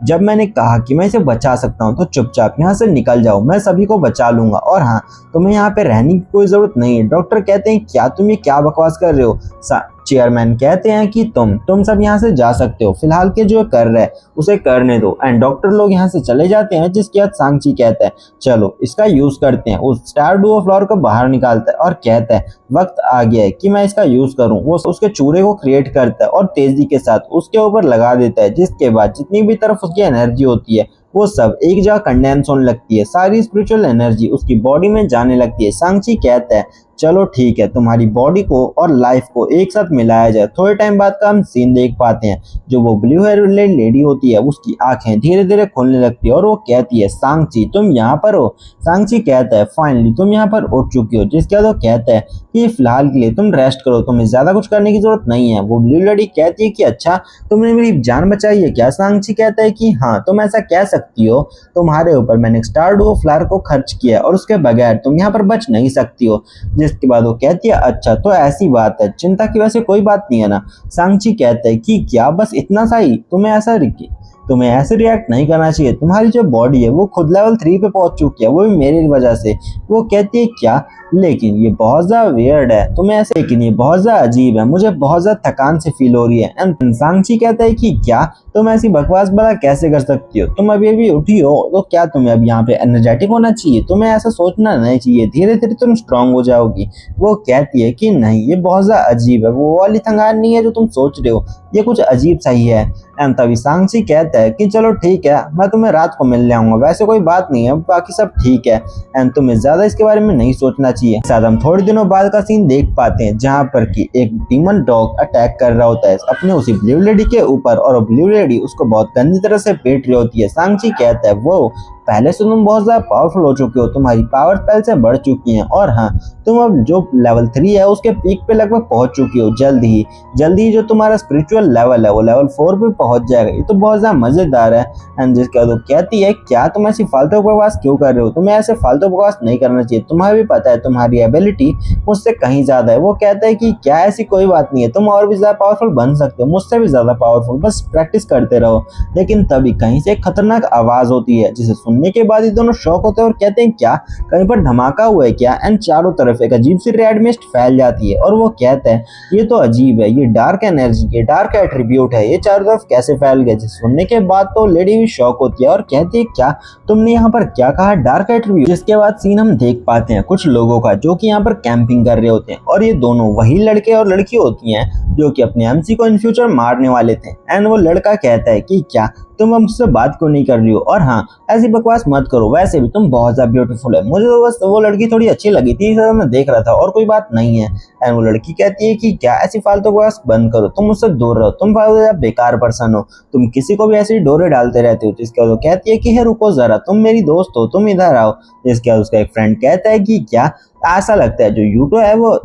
जब मैंने कहा कि मैं इसे बचा सकता हूँ तो चुपचाप यहाँ से निकल जाओ, मैं सभी को बचा लूंगा और हाँ तुम्हें यहाँ पे रहने की कोई जरूरत नहीं है। डॉक्टर कहते हैं क्या तुम ये क्या बकवास कर रहे हो? चेयरमैन कहते हैं कि तुम सब यहाँ से जा सकते हो, फिलहाल के जो कर रहा है उसे करने दो। एंड डॉक्टर लोग यहाँ से चले जाते हैं। जिसके बाद सांची कहता है चलो इसका यूज करते हैं, उस स्टार डुओ फ्लावर को बाहर निकालता है और कहता है वक्त आ गया है कि मैं इसका यूज करूं। वो उसके चूरे को क्रिएट करता है और तेजी के साथ उसके ऊपर लगा देता है। जिसके बाद जितनी भी तरफ उसकी एनर्जी होती है वो सब एक जगह कंडेंस होने लगती है, सारी स्पिरिचुअल एनर्जी उसकी बॉडी में जाने लगती है। सांची कहता है चलो ठीक है, तुम्हारी बॉडी को और लाइफ को एक साथ मिलाया जाए। थोड़े टाइम बाद का हम सीन देख पाते हैं, जो वो ब्लू हेयर लेडी होती है उसकी आंखें धीरे धीरे खुलने लगती है और वो कहती है सांची तुम यहाँ पर हो? सांची कहता है फाइनली तुम यहाँ पर उठ चुकी हो। जिसके बाद वो कहता है कि फिलहाल के लिए तुम रेस्ट करो, तुम्हें ज्यादा कुछ करने की जरूरत नहीं है। वो ब्लू लेडी कहती है कि अच्छा तुमने मेरी जान बचाई है क्या? सांची कहता है कि हाँ तुम ऐसा कह सकती हो, तुम्हारे ऊपर मैंने स्टार डुओ फ्लावर को खर्च किया और उसके बगैर तुम यहाँ पर बच नहीं सकती हो। जिसके बाद वो कहती है अच्छा तो ऐसी बात है, चिंता की वैसे कोई बात नहीं है ना? सांची कहता है कि क्या बस इतना सा ही? तुम्हें ऐसे रिएक्ट नहीं करना चाहिए, तुम्हारी जो बॉडी है वो खुद लेवल 3 पे पहुंच चुकी है, वो भी मेरी वजह से। वो कहती है क्या? लेकिन ये बहुत ज्यादा वियर्ड है, तुम्हें ऐसे, लेकिन ये बहुत ज्यादा अजीब है, मुझे बहुत ज्यादा थकान से फील हो रही है। एंड सांची कहता है कि क्या तुम ऐसी बकवास भला कैसे कर सकती हो? तुम अभी उठी हो तो क्या तुम्हें अब यहाँ पे एनर्जेटिक होना चाहिए? तुम्हें ऐसा सोचना नहीं चाहिए, धीरे धीरे तुम स्ट्रांग हो जाओगी। वो कहती है कि नहीं ये बहुत ज्यादा अजीब है, वो वाली थकान नहीं है जो तुम सोच रहे हो, ये कुछ अजीब सा ही है। एंड तभी सांची कहता है कि चलो ठीक है, मैं तुम्हें रात को मिलने आऊंगा, वैसे कोई बात नहीं है, बाकी सब ठीक है एंड तुम्हें ज्यादा इसके बारे में नहीं सोचना चाहिए। साथ हम थोड़े दिनों बाद का सीन देख पाते हैं जहां पर कि एक डीमन डॉग अटैक कर रहा होता है अपने उसी ब्लू लेडी के ऊपर और ब्लू लेडी उसको बहुत गंदी तरह से पीट रही होती है। सांची कहता है वो पहले से तुम बहुत ज्यादा पावरफुल हो चुके हो, तुम्हारी पावर पहले से बढ़ चुकी हैं और हाँ तुम अब जो लेवल 3 है उसके पीक पे लगभग पहुंच चुकी हो। जल्दी ही जो तुम्हारा स्पिरिचुअल लेवल है वो लेवल 4 पे पहुंच जाएगा। ये तो बहुत ज्यादा मजेदार है। एंड जिसके बाद वो कहती है क्या तुम ऐसी फालतू बकवास क्यों कर रहे हो? तुम्हें ऐसे फालतू बकवास नहीं करना चाहिए, तुम्हें भी पता है तुम्हारी एबिलिटी मुझसे कहीं ज्यादा है। वो कहता है कि क्या ऐसी कोई बात नहीं है, तुम और भी ज्यादा पावरफुल बन सकते हो, मुझसे भी ज्यादा पावरफुल, बस प्रैक्टिस करते रहो। लेकिन तभी कहीं से एक खतरनाक आवाज होती है जिसे सुनने के बाद ये दोनों शॉक होते हैं और कहते हैं क्या कहीं पर धमाका हुआ है क्या? एंड चारों तरफ एक अजीब सी रेड मिस्ट फैल जाती है और वो कहते हैं ये तो अजीब है, ये डार्क एनर्जी, ये डार्क एट्रीब्यूट है, ये चारों तरफ कैसे फैल गया? जिसे सुनने के बाद तो लेडी भी शॉक होती है और कहती है क्या तुमने यहाँ पर क्या कहा, डार्क एट्रीब्यूट? जिसके बाद सीन हम देख पाते हैं कुछ लोगों का जो कि यहाँ पर कैंपिंग कर रहे होते हैं और ये दोनों वही लड़के और लड़की होती हैं जो कि अपने एमसी को इन फ्यूचर मारने वाले थे। एंड वो लड़का कहता है कि क्या तुम मुझसे बात क्यों नहीं कर रही हो, और हाँ ऐसी बकवास मत करो, वैसे भी तुम बहुत ज्यादा ब्यूटीफुल है, मुझे तो बस वो लड़की थोड़ी अच्छी लगी थी इसलिए मैं देख रहा था और कोई बात नहीं है। एंड वो लड़की कहती है कि क्या ऐसी फालतू बकवास बंद करो, तुम मुझसे दूर रहो, तुम बेकार पर्सन हो, तुम किसी को भी ऐसी डोरे डालते रहते हो। जिसके बाद वो कहती है कि है रुको जरा, तुम मेरी दोस्त हो, तुम इधर आओ। जिसके बाद उसका एक फ्रेंड कहता है कि क्या ऐसा लगता है जो यूटो है वो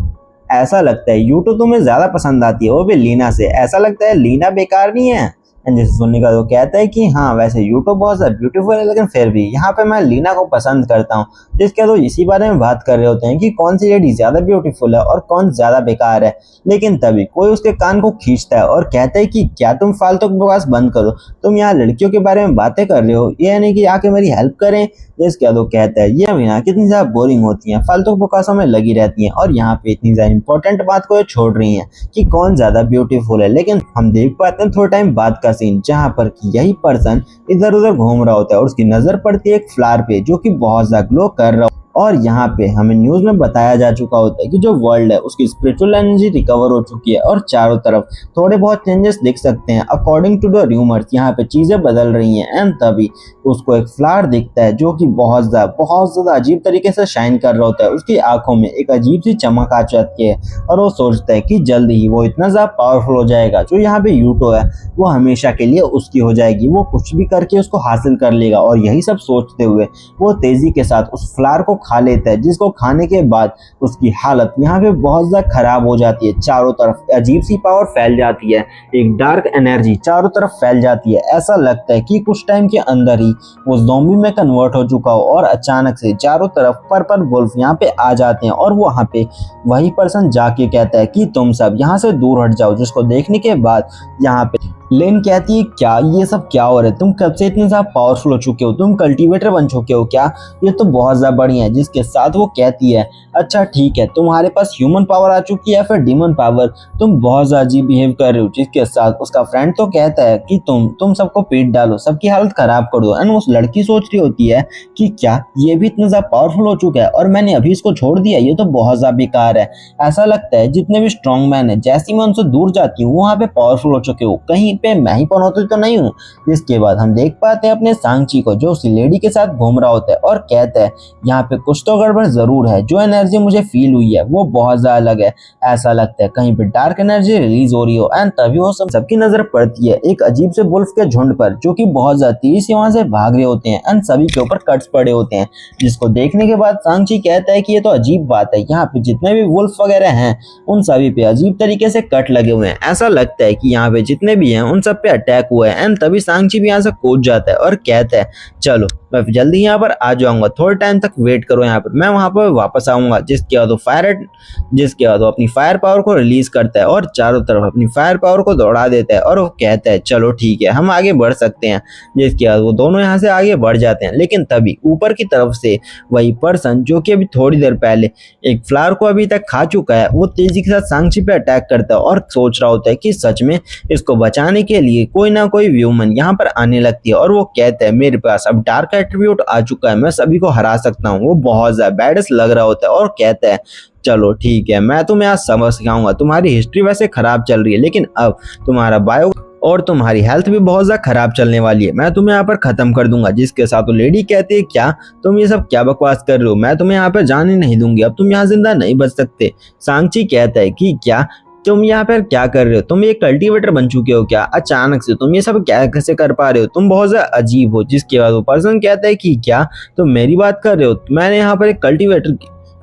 ऐसा लगता है यूटो तुम्हें ज्यादा पसंद आती है, वो भी लीना से, ऐसा लगता है लीना बेकार नहीं है। एंड जैसे सुनने का वो कहता है कि हाँ वैसे यूटो बहुत ज्यादा ब्यूटीफुल है लेकिन फिर भी यहाँ पे मैं लीना को पसंद करता हूँ। जिसके बाद वो इसी बारे में बात कर रहे होते हैं कि कौन सी लेडी ज्यादा ब्यूटीफुल है और कौन ज्यादा बेकार है। लेकिन तभी कोई उसके कान को खींचता है और कहता है कि क्या तुम फालतू की बकवास बंद करो, तुम यहाँ लड़कियों के बारे में बातें कर रहे हो, ये नहीं कि आके मेरी हेल्प करें। जिसके बाद वो कहता है ये मीना कितनी ज्यादा बोरिंग होती हैं, फालतू बकवासों में लगी रहती हैं और यहाँ पे इतनी ज्यादा इंपॉर्टेंट बात को ये छोड़ रही हैं कि कौन ज्यादा ब्यूटीफुल है। लेकिन हम देख पाते हैं थोड़ा टाइम बाद का सीन जहाँ पर कि यही पर्सन इधर उधर घूम रहा होता है और उसकी नजर पड़ती है एक फ्लावर पे जो कि बहुत ज्यादा ग्लो कर रहा और यहाँ पे हमें न्यूज में बताया जा चुका होता है कि जो वर्ल्ड है उसकी स्पिरिचुअल एनर्जी रिकवर हो चुकी है और चारों तरफ थोड़े बहुत चेंजेस दिख सकते हैं अकॉर्डिंग टू द र्यूमर्स। यहाँ पे चीजें बदल रही हैं एंड तभी उसको एक फ्लावर दिखता है जो कि बहुत ज्यादा अजीब तरीके से शाइन कर रहा होता है। उसकी आंखों में एक अजीब सी चमक आ जाती है और वो सोचता है कि जल्द ही वो इतना ज्यादा पावरफुल हो जाएगा, जो यहाँ पे यूटो है वो हमेशा के लिए उसकी हो जाएगी, वो कुछ भी करके उसको हासिल कर लेगा। और यही सब सोचते हुए वो तेजी के साथ उस फ्लावर को खा लेता है, जिसको खाने के बाद उसकी हालत यहाँ पे बहुत ज्यादा खराब हो जाती है। चारों तरफ अजीब सी पावर फैल जाती है, एक डार्क एनर्जी चारों तरफ फैल जाती है। ऐसा लगता है कि कुछ टाइम के अंदर ही वो ज़ॉम्बी में कन्वर्ट हो चुका हो और अचानक से चारों तरफ पर्पल वुल्फ यहाँ पे आ जाते हैं और वहाँ पे वही पर्सन जाके कहता है कि तुम सब यहाँ से दूर हट जाओ। जिसको देखने के बाद यहाँ पे लेन कहती है क्या ये सब क्या हो रहा है, तुम कब से इतने ज्यादा पावरफुल हो चुके हो, तुम कल्टीवेटर बन चुके हो क्या, ये तो बहुत ज्यादा बढ़िया है। जिसके साथ वो कहती है अच्छा ठीक है, तुम्हारे पास ह्यूमन पावर आ चुकी है या फिर डीमन पावर, तुम बहुत ज्यादा अजीब बिहेव कर रहे हो। जिसके साथ उसका फ्रेंड तो कहता है कि तुम सबको पीट डालो, सबकी हालत खराब कर दो। एंड उस लड़की सोच रही होती है कि क्या ये भी इतना ज्यादा पावरफुल हो चुका है और मैंने अभी इसको छोड़ दिया, ये तो बहुत ज्यादा बेकार है। ऐसा लगता है जितने भी स्ट्रॉन्ग मैन है जैसे मैं उनसे दूर जाती हूँ वहाँ पे पावरफुल हो चुके हो, कहीं पे मैं ही पनौती तो नहीं हूँ। इसके बाद हम देख पाते हैं अपने सांची को जो उसी लेडी के साथ घूम रहा होता है और कहता है यहाँ पे कुछ तो गड़बड़ जरूर है, जो एनर्जी मुझे फील हुई है वो बहुत ज्यादा अलग है। ऐसा लगता है कहीं पे डार्क एनर्जी रिलीज हो रही हो। एंड तभी वो सबकी नजर पड़ती है एक अजीब से वुल्फ के झुंड पर जो कि बहुत ज्यादा तेजी से वहां से भाग रहे होते हैं एंड सभी के ऊपर कट्स पड़े होते हैं। जिसको देखने के बाद सांची कहता है कि ये तो अजीब बात है, यहाँ पे जितने भी वुल्फ वगैरह हैं उन सभी पे अजीब तरीके से कट लगे हुए हैं। ऐसा लगता है कि यहाँ पे जितने भी हैं उन सब पे अटैक हुआ है। एंड तभी सांची भी यहाँ से कूद जाता है और कहता है चलो मैं जल्दी यहाँ पर आ जाऊंगा, थोड़े टाइम तक वेट करो यहाँ पर, मैं वहां पर वापस आऊंगा। जिसके बाद वो अपनी फायर पावर को रिलीज करता है और चारों तरफ अपनी फायर पावर को दौड़ा देता है और वो कहता है चलो ठीक है हम आगे बढ़ सकते हैं। जिसके बाद वो दोनों यहाँ से आगे बढ़ जाते हैं। लेकिन तभी ऊपर की तरफ से वही पर्सन जो कि अभी थोड़ी देर पहले एक फ्लावर को अभी तक खा चुका है वो तेजी के साथ सांची पे अटैक करता है और सोच रहा होता है कि सच में इसको बचाने के लिए कोई ना कोई व्यूमन यहाँ पर आने लगती है। और वो कहता है मेरे पास अब डार्क एट्रीब्यूट आ चुका है, मैं सभी को हरा सकता हूँ। वो बहुत ज्यादा बैडस लग रहा होता है और कहता है चलो ठीक है मैं तुम्हें आज सबक सिखाऊंगा, तुम्हारी हिस्ट्री वैसे खराब चल रही है लेकिन अब तुम्हारा बायो और तुम्हारी हेल्थ भी बहुत ज्यादा खराब चलने वाली है, मैं तुम्हें यहाँ पर खत्म कर दूंगा। जिसके साथ वो लेडी कहती है क्या तुम ये सब क्या बकवास कर रहे हो, मैं तुम्हें यहाँ पर जाने नहीं दूंगी, अब तुम यहाँ जिंदा नहीं बच सकते। सांची कहता है कि क्या तुम यहाँ पर क्या कर रहे हो, तुम एक कल्टीवेटर बन चुके हो क्या, अचानक से तुम ये सब क्या कैसे कर पा रहे हो, तुम बहुत ज्यादा अजीब हो। जिसके बाद वो पर्सन कहता है कि क्या तुम मेरी बात कर रहे हो, मैंने यहाँ पर एक कल्टीवेटर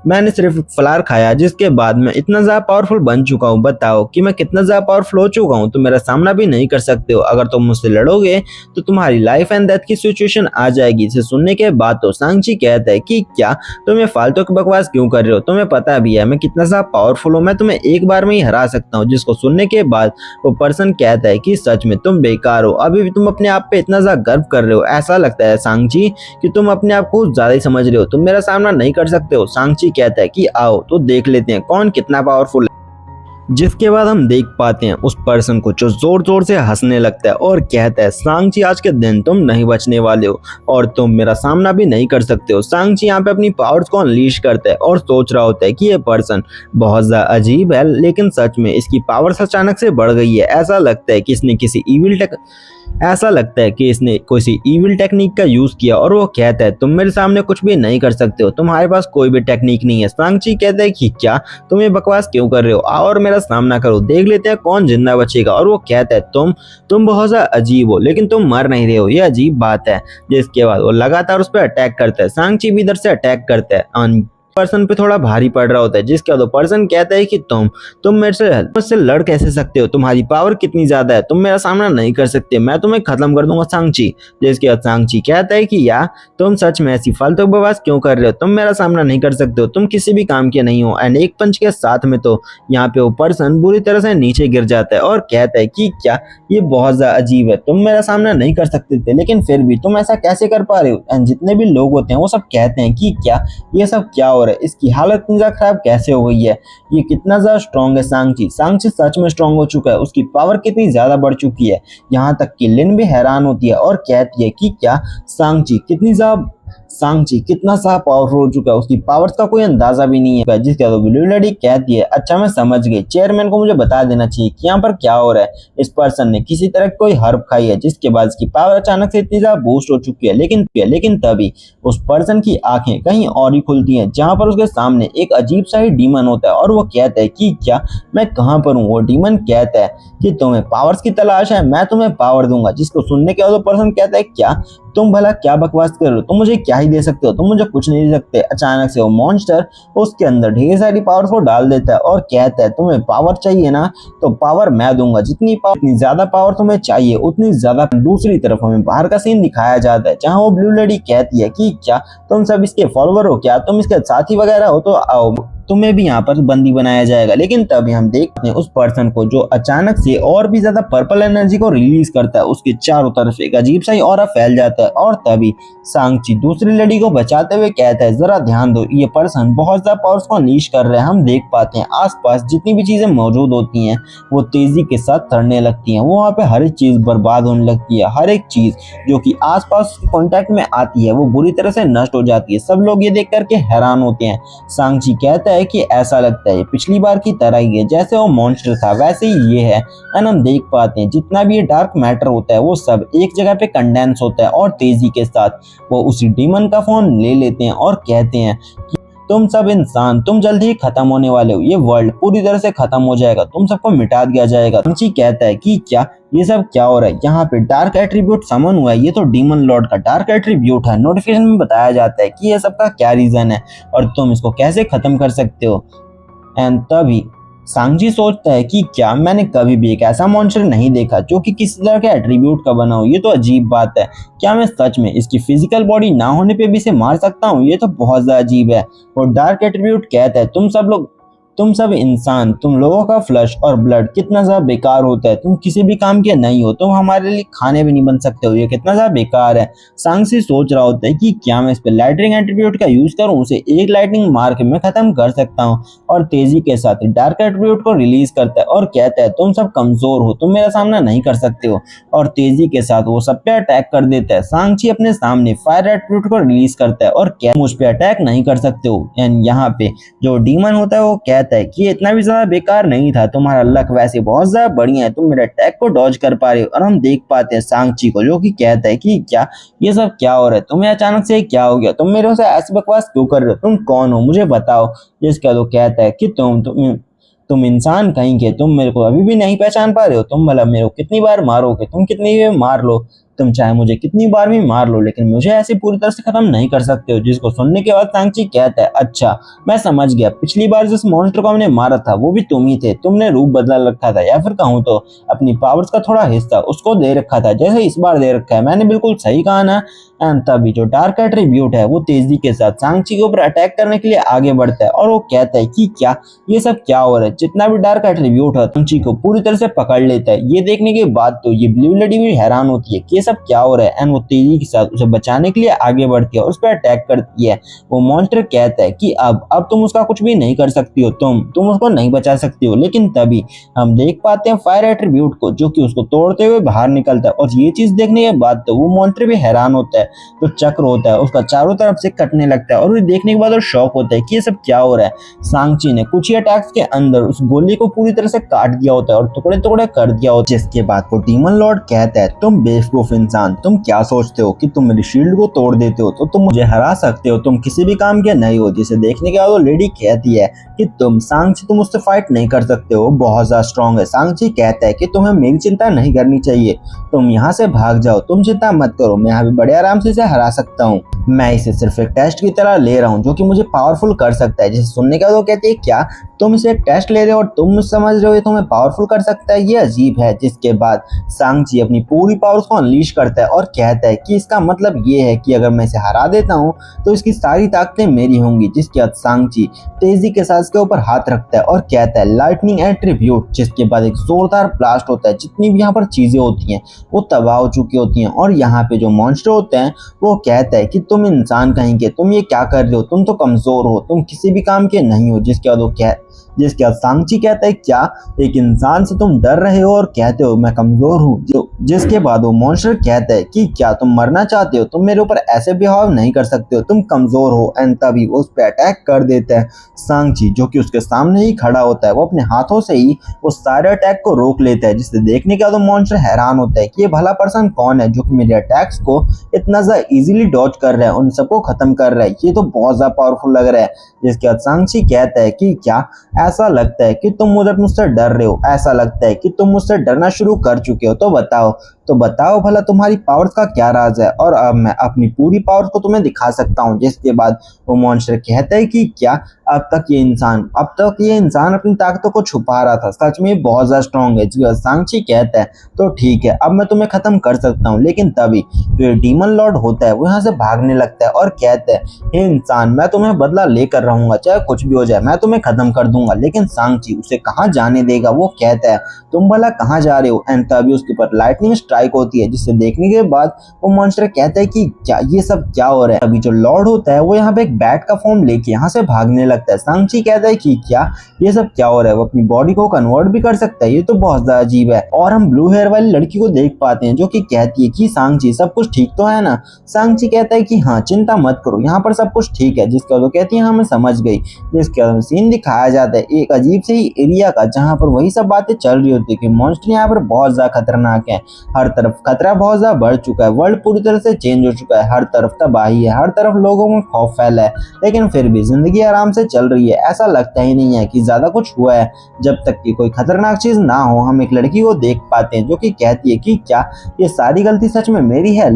मैंने सिर्फ फ्लावर खाया जिसके बाद मैं इतना ज्यादा पावरफुल बन चुका हूँ, बताओ कि मैं कितना ज्यादा पावरफुल हो चुका हूँ, तो मेरा सामना भी नहीं कर सकते हो, अगर तुम मुझसे लड़ोगे तो तुम्हारी लाइफ एंड डेथ की सिचुएशन आ जाएगी। इसे सुनने के बाद तो सांची कहता है कि क्या तुम ये फालतू की बकवास क्यों कर रहे हो, तुम्हें पता भी है मैं कितना ज्यादा पावरफुल हूँ, मैं तुम्हें एक बार में ही हरा सकता हूँ। जिसको सुनने के बाद वो पर्सन कहता है कि सच में तुम बेकार हो, अभी भी तुम अपने आप पे इतना ज्यादा गर्व कर रहे हो, ऐसा लगता है सांची कि तुम अपने आप को ज्यादा ही समझ रहे हो, तुम मेरा सामना नहीं कर सकते हो। सांची कहता है कि आओ तो देख लेते हैं कौन कितना पावरफुल है। जिसके बाद हम देख पाते हैं उस पर्सन को जो जोर जोर से हंसने लगता है और कहता है सांची आज के दिन तुम नहीं बचने वाले हो और तुम मेरा सामना भी नहीं कर सकते हो। सांची यहाँ पे अपनी पावर्स को अनलीश करता है और सोच रहा होता है कि ये पर्सन बहुत ज्यादा अजीब है लेकिन सच में इसकी पावर्स अचानक से बढ़ गई है। ऐसा लगता है कि इसने किसी ऐसा लगता है कि इसने किसी इविल टेक्निक का यूज किया और वो कहता है तुम मेरे सामने कुछ भी नहीं कर सकते हो, तुम्हारे पास कोई भी टेक्निक नहीं है। सांग-ची कहता है कि क्या तुम ये बकवास क्यों कर रहे हो, आओ और मेरा सामना करो, देख लेते हैं कौन जिंदा बचेगा। और वो कहता है तुम बहुत ज्यादा अजीब हो लेकिन तुम मर नहीं रहे हो, ये अजीब बात है। जिसके बाद वो लगातार उस पर अटैक करता है। सांग-ची भी इधर से अटैक करता है, पर्सन पे थोड़ा भारी पड़ रहा होता है। जिसके बाद पर्सन कहता है कि तुम मुझसे लड़ कैसे सकते हो, तुम्हारी पावर कितनी ज्यादा है, तुम मेरा सामना नहीं कर सकते, मैं तुम्हें खत्म कर दूंगा सांग-ची। जिसके बाद सांग-ची कहता है कि या तुम सच में ऐसी फालतू बकवास क्यों कर रहे हो, तुम मेरा सामना नहीं कर सकते हो, तुम किसी भी काम के नहीं हो। एंड एक पंच के साथ में तो यहाँ पे वो पर्सन बुरी तरह से नीचे गिर जाता है और कहता है कि क्या ये बहुत ज्यादा अजीब है, तुम मेरा सामना नहीं कर सकते थे लेकिन फिर भी तुम ऐसा कैसे कर पा रहे हो। एंड जितने भी लोग होते हैं वो सब कहते हैं कि क्या ये सब क्या हो रहा है, इसकी हालत इतनी ज्यादा खराब कैसे हो गई है, ये कितना ज्यादा स्ट्रॉन्ग है। सांग-ची सच में स्ट्रॉन्ग हो चुका है, उसकी पावर कितनी ज्यादा बढ़ चुकी है। यहाँ तक कि लिन भी हैरान होती है और कहती है कि क्या सांग-ची कितना सा पावरफुल हो चुका है, उसकी पावर्स का कोई अंदाजा भी नहीं है। जिसके बाद ब्लू लेडी कहती है अच्छा मैं समझ गई, चेयरमैन को मुझे बता देना चाहिए कि यहाँ पर क्या हो रहा है। इस पर्सन ने किसी तरह कोई हर्ब खाई है जिसके बाद इसकी पावर अचानक से इतनी ज्यादा बूस्ट हो चुकी है। लेकिन तभी उस पर्सन की आंखें कहीं और ही खुलती हैं जहाँ पर उसके सामने एक अजीब सा ही डीमन होता है और वो कहता है कि क्या मैं कहाँ पर हूँ। वो डीमन कहता है कि तुम्हें पावर्स की तलाश है, मैं तुम्हें पावर दूंगा। जिसको सुनने के बाद पर्सन कहता है क्या तुम भला क्या बकवास कर रहे हो, तुम मुझे क्या ही दे सकते हो, तुम मुझे कुछ नहीं दे सकते। अचानक से वो मॉन्स्टर उसके अंदर ढेर सारी पावर्स को डाल देता है और कहता है तुम्हें पावर चाहिए ना, तो पावर मैं दूंगा, जितनी ज्यादा पावर तुम्हें चाहिए उतनी ज्यादा। दूसरी तरफ हमें बाहर का सीन दिखाया जाता है जहाँ वो ब्लू लेडी कहती है कि क्या तुम सब इसके फॉलोवर हो, क्या तुम इसके साथी वगैरह हो, तो आओ तुम्हें भी यहाँ पर बंदी बनाया जाएगा। लेकिन तभी हम देखते हैं उस पर्सन को जो अचानक से और भी ज्यादा पर्पल एनर्जी को रिलीज करता है, उसके चारों तरफ एक अजीब सा ही ऑरा फैल जाता है। और तभी सांग-ची दूसरी लेडी को बचाते हुए कहता है जरा ध्यान दो, ये पर्सन बहुत ज्यादा पावर्स को अनलीश कर रहे हैं। हम देख पाते हैं आसपास जितनी भी चीजें मौजूद होती हैं वो तेजी के साथ सड़ने लगती हैं, वो वहाँ पे हर एक चीज बर्बाद होने लगती है, हर एक चीज जो कि आसपास कांटेक्ट में आती है वो बुरी तरह से नष्ट हो जाती है। सब लोग ये देख करके हैरान होते हैं। सांग-ची कहता है कि ऐसा लगता है पिछली बार की तरह ही है, जैसे वो मॉन्स्टर था वैसे ही ये है। एंड हम देख पाते हैं जितना भी ये डार्क मैटर होता है वो सब एक जगह पे कंडेंस होता है और तेजी के साथ वो उसी डीमन का फोन ले लेते हैं और कहते हैं कि तुम सब इंसान तुम जल्द ही खत्म होने वाले हो, ये वर्ल्ड पूरी तरह से खत्म हो जाएगा, तुम सबको मिटा दिया जाएगा। सांग-ची कहता है कि क्या ये सब क्या हो रहा है, यहाँ पे डार्क एट्रीब्यूट समन हुआ है, ये तो डीमन लॉर्ड का डार्क एट्रीब्यूट है। नोटिफिकेशन में बताया जाता है कि ये सब का क्या रीजन है और तुम इसको कैसे खत्म कर सकते हो। एंड तभी सांग-ची सोचता है कि क्या मैंने कभी भी एक ऐसा मॉन्स्टर नहीं देखा जो कि किसी तरह के एट्रीब्यूट का बना हो, ये तो अजीब बात है, क्या मैं सच में इसकी फिजिकल बॉडी ना होने पे भी इसे मार सकता हूँ, ये तो बहुत ज्यादा अजीब है। और डार्क एट्रीब्यूट कहता है तुम सब इंसान, तुम लोगों का फ्लश और ब्लड कितना ज्यादा बेकार होता है, तुम किसी भी काम के नहीं हो, तुम हमारे लिए खाने भी नहीं बन सकते हो, ये कितना ज्यादा बेकार है। सांग-ची सोच रहा होता है कि क्या मैं इस पे लाइटनिंग एट्रीब्यूट का यूज करूं, उसे एक लाइटनिंग मार के मैं खत्म कर सकता हूं। और तेजी के साथ डार्क एट्रीब्यूट को रिलीज करता है और कहता है तुम सब कमजोर हो, तुम मेरा सामना नहीं कर सकते हो। और तेजी के साथ वो सब पे अटैक कर देता है। सांग-ची अपने सामने फायर एट्रीब्यूट को रिलीज करता है और कहता है मुझ पे अटैक नहीं कर सकते हो। एंड यहाँ पे जो डीमन होता है वो कहता है कि इतना भी ज्यादा बेकार नहीं था, तुम्हारा लक वैसे बहुत ज्यादा बढ़िया है, तुम मेरे अटैक को डॉज कर पा रहे हो। और हम देख पाते हैं सांग-ची को जो कि कहता है कि क्या ये सब क्या हो रहा है, तुम्हें अचानक से क्या हो गया, तुम मेरे से ऐसी बकवास क्यों कर रहे हो, तुम कौन हो मुझे बताओ। जिसका तो कहता है कि तुम इंसान कहीं के, तुम मेरे को अभी भी नहीं पहचान पा रहे हो, तुम भला मेरे को कितनी बार मारोगे, तुम कितनी बार मार लो, तुम चाहे मुझे कितनी बार भी मार लो लेकिन मुझे ऐसे पूरी तरह से खत्म नहीं कर सकते हो। जिसको सुनने के बाद सांग-ची कहता है अच्छा मैं समझ गया, पिछली बार जिस मॉन्स्टर को हमने मारा था वो भी तुम ही थे, तुमने रूप बदल रखा था या फिर कहूँ तो अपनी पावर्स का थोड़ा हिस्सा उसको दे रखा था जैसे इस बार दे रखा है, मैंने बिल्कुल सही कहा ना। एंड तभी जो डार्क एट्रीब्यूट है वो तेजी के साथ सांग-ची के ऊपर अटैक करने के लिए आगे बढ़ता है और वो कहता है कि क्या ये सब क्या हो रहा है। जितना भी डार्क एट्रीब्यूट है सांग-ची को पूरी तरह से पकड़ लेता है। ये देखने के बाद तो ये ब्लू लेडी भी हैरान होती है कि ये सब क्या हो रहा है, एंड वो तेजी के साथ उसे बचाने के लिए आगे बढ़ती है और उस पर अटैक करती है। वो मॉन्स्टर कहता है कि अब तुम उसका कुछ भी नहीं कर सकती हो, तुम उसको नहीं बचा सकती हो। लेकिन तभी हम देख पाते हैं फायर एट्रीब्यूट को, जो कि उसको तोड़ते हुए बाहर निकलता है। और ये चीज देखने के बाद तो वो मॉन्स्टर भी हैरान होता है। तो चक्र होता है उसका चारों तरफ से कटने लगता है और उसे देखने के बाद वो शॉक होता है कि ये सब क्या हो रहा है। सांची ने कुछ ही अटैक्स के अंदर उस गोली को पूरी तरह से काट दिया होता है और टुकड़े टुकड़े कर दिया होता है। जिसके बाद वो डीमन लॉर्ड कहता है, तुम बेवकूफ इंसान, तुम क्या सोचते हो कि तुम मेरी शील्ड को तोड़ देते हो तो तुम मुझे हरा सकते हो, तुम किसी भी काम के नहीं हो। जिसे देखने के बाद वो लेडी कहती है कि तुम उससे फाइट नहीं कर सकते हो, बहुत ज्यादा स्ट्रांग है। सांची कहता है कि तुम्हें मेरी चिंता नहीं करनी चाहिए, तुम यहाँ से भाग जाओ, तुम चिंता मत करो, मैं यहाँ भी बड़े आराम से इसे हरा सकता हूँ। मैं इसे सिर्फ एक टेस्ट की तरह ले रहा हूँ जो कि मुझे पावरफुल कर सकता है। जिसे सुनने के बाद वो कहती है, क्या तुम इसे एक टेस्ट ले रहे हो और तुम समझ रहे हो ये तुम्हें पावरफुल कर सकता है, ये अजीब है। जिसके बाद सांची अपनी पूरी पावर्स को अनलीश करता है और कहता है कि इसका मतलब ये है कि अगर मैं इसे हरा देता हूँ तो इसकी सारी ताकतें मेरी होंगी। जिसके बाद सांची तेजी के साथ इसके ऊपर हाथ रखता है और कहता है, लाइटनिंग एट्रीब्यूट। जिसके बाद एक जोरदार ब्लास्ट होता है, जितनी भी यहाँ पर चीजें होती हैं वो तबाह हो चुकी होती हैं। और यहाँ पे जो मॉन्स्टर होते हैं वो कहता है कि तुम इंसान कहेंगे, तुम ये क्या कर रहे हो, तुम तो कमजोर हो, तुम किसी भी काम के नहीं हो। जिसके बाद सांची कहता है, क्या एक इंसान से तुम डर रहे हो और कहते हो मैं कमजोर हूँ। जिसके बाद वो मॉन्स्टर कहता है कि क्या तुम मरना चाहते हो, तुम मेरे ऊपर ऐसे बिहेव नहीं कर सकते हो, तुम कमजोर हो। एंड तभी वो उस पर अटैक कर देता है। सांची जो कि उसके सामने ही खड़ा होता है, वो अपने हाथों से ही वो सारे अटैक को रोक लेता है। जिसे देखने के बाद वो मॉन्स्टर हैरान होता है कि ये भला पर्सन कौन है जो कि मेरे अटैक्स को इतना ज्यादा इजीली डॉज कर रहा है, उन सबको खत्म कर रहा है, ये तो बहुत ज्यादा पावरफुल लग रहा है। जिसके बाद सांची कहता है कि क्या ऐसा लगता है कि तुम मुझसे डर रहे हो, ऐसा लगता है कि तुम मुझसे डरना शुरू कर चुके हो, तो बताओ भला तुम्हारी पावर्स का क्या राज है, और अब मैं अपनी पूरी पावर्स को तुम्हें दिखा सकता हूँ। जिसके बाद वो मॉन्स्टर कहता है कि क्या अब तक ये इंसान अपनी ताकतों को छुपा रहा था, सच में बहुत ज्यादा स्ट्रांग है। जिसके बाद सांची कहता है, तो ठीक है, अब मैं तुम्हें खत्म कर सकता हूँ। लेकिन तभी जो डीमन लॉर्ड होता है वो यहाँ से भागने लगता है और कहता है, हे इंसान, मैं तुम्हें बदला लेकर रहूंगा, चाहे कुछ भी हो जाए, मैं तुम्हें खत्म कर दूंगा। लेकिन सांची उसे कहाँ जाने देगा। वो कहता है, तुम भला कहाँ जा रहे हो। एंड तभी उसके ऊपर लाइटनिंग स्ट्राइक होती है, जिसे देखने के बाद वो मॉन्स्टर कहता है कि क्या ये सब क्या हो रहा है। अभी जो लॉर्ड होता है वो यहाँ पे एक बैट का फॉर्म लेके यहाँ से भागने लगता है। सांची कहता है कि क्या ये सब क्या हो रहा है, वो अपनी बॉडी को कन्वर्ट भी कर सकता है, ये तो बहुत ज्यादा अजीब है। और हम ब्लू हेयर वाली लड़की को देख पाते हैं जो कि कहती है कि सांची सब कुछ ठीक तो है ना। सांची कहता है कि हाँ, चिंता मत करो, यहाँ पर सब कुछ ठीक है। जिसके बाद वो कहती है, हाँ मैं समझ गई। जिसके बाद सीन दिखाया जाता है एक अजीब से ही एरिया का, जहाँ पर वही सब बातें चल रही होती है कि मॉन्स्टर यहाँ पर बहुत ज्यादा खतरनाक है, हर तरफ खतरा बहुत ज्यादा बढ़ चुका है, वर्ल्ड पूरी तरह से चेंज हो चुका है, हर तरफ तबाही है, हर तरफ लोगों में खौफ फैला है। लेकिन फिर भी जिंदगी आराम से चल रही है, ऐसा लगता ही नहीं है कि ज्यादा कुछ हुआ है जब तक कि कोई खतरनाक चीज ना हो। हम एक लड़की को देख पाते हैं जो कि कहती है कि क्या ये सारी गलती सच में मेरी है।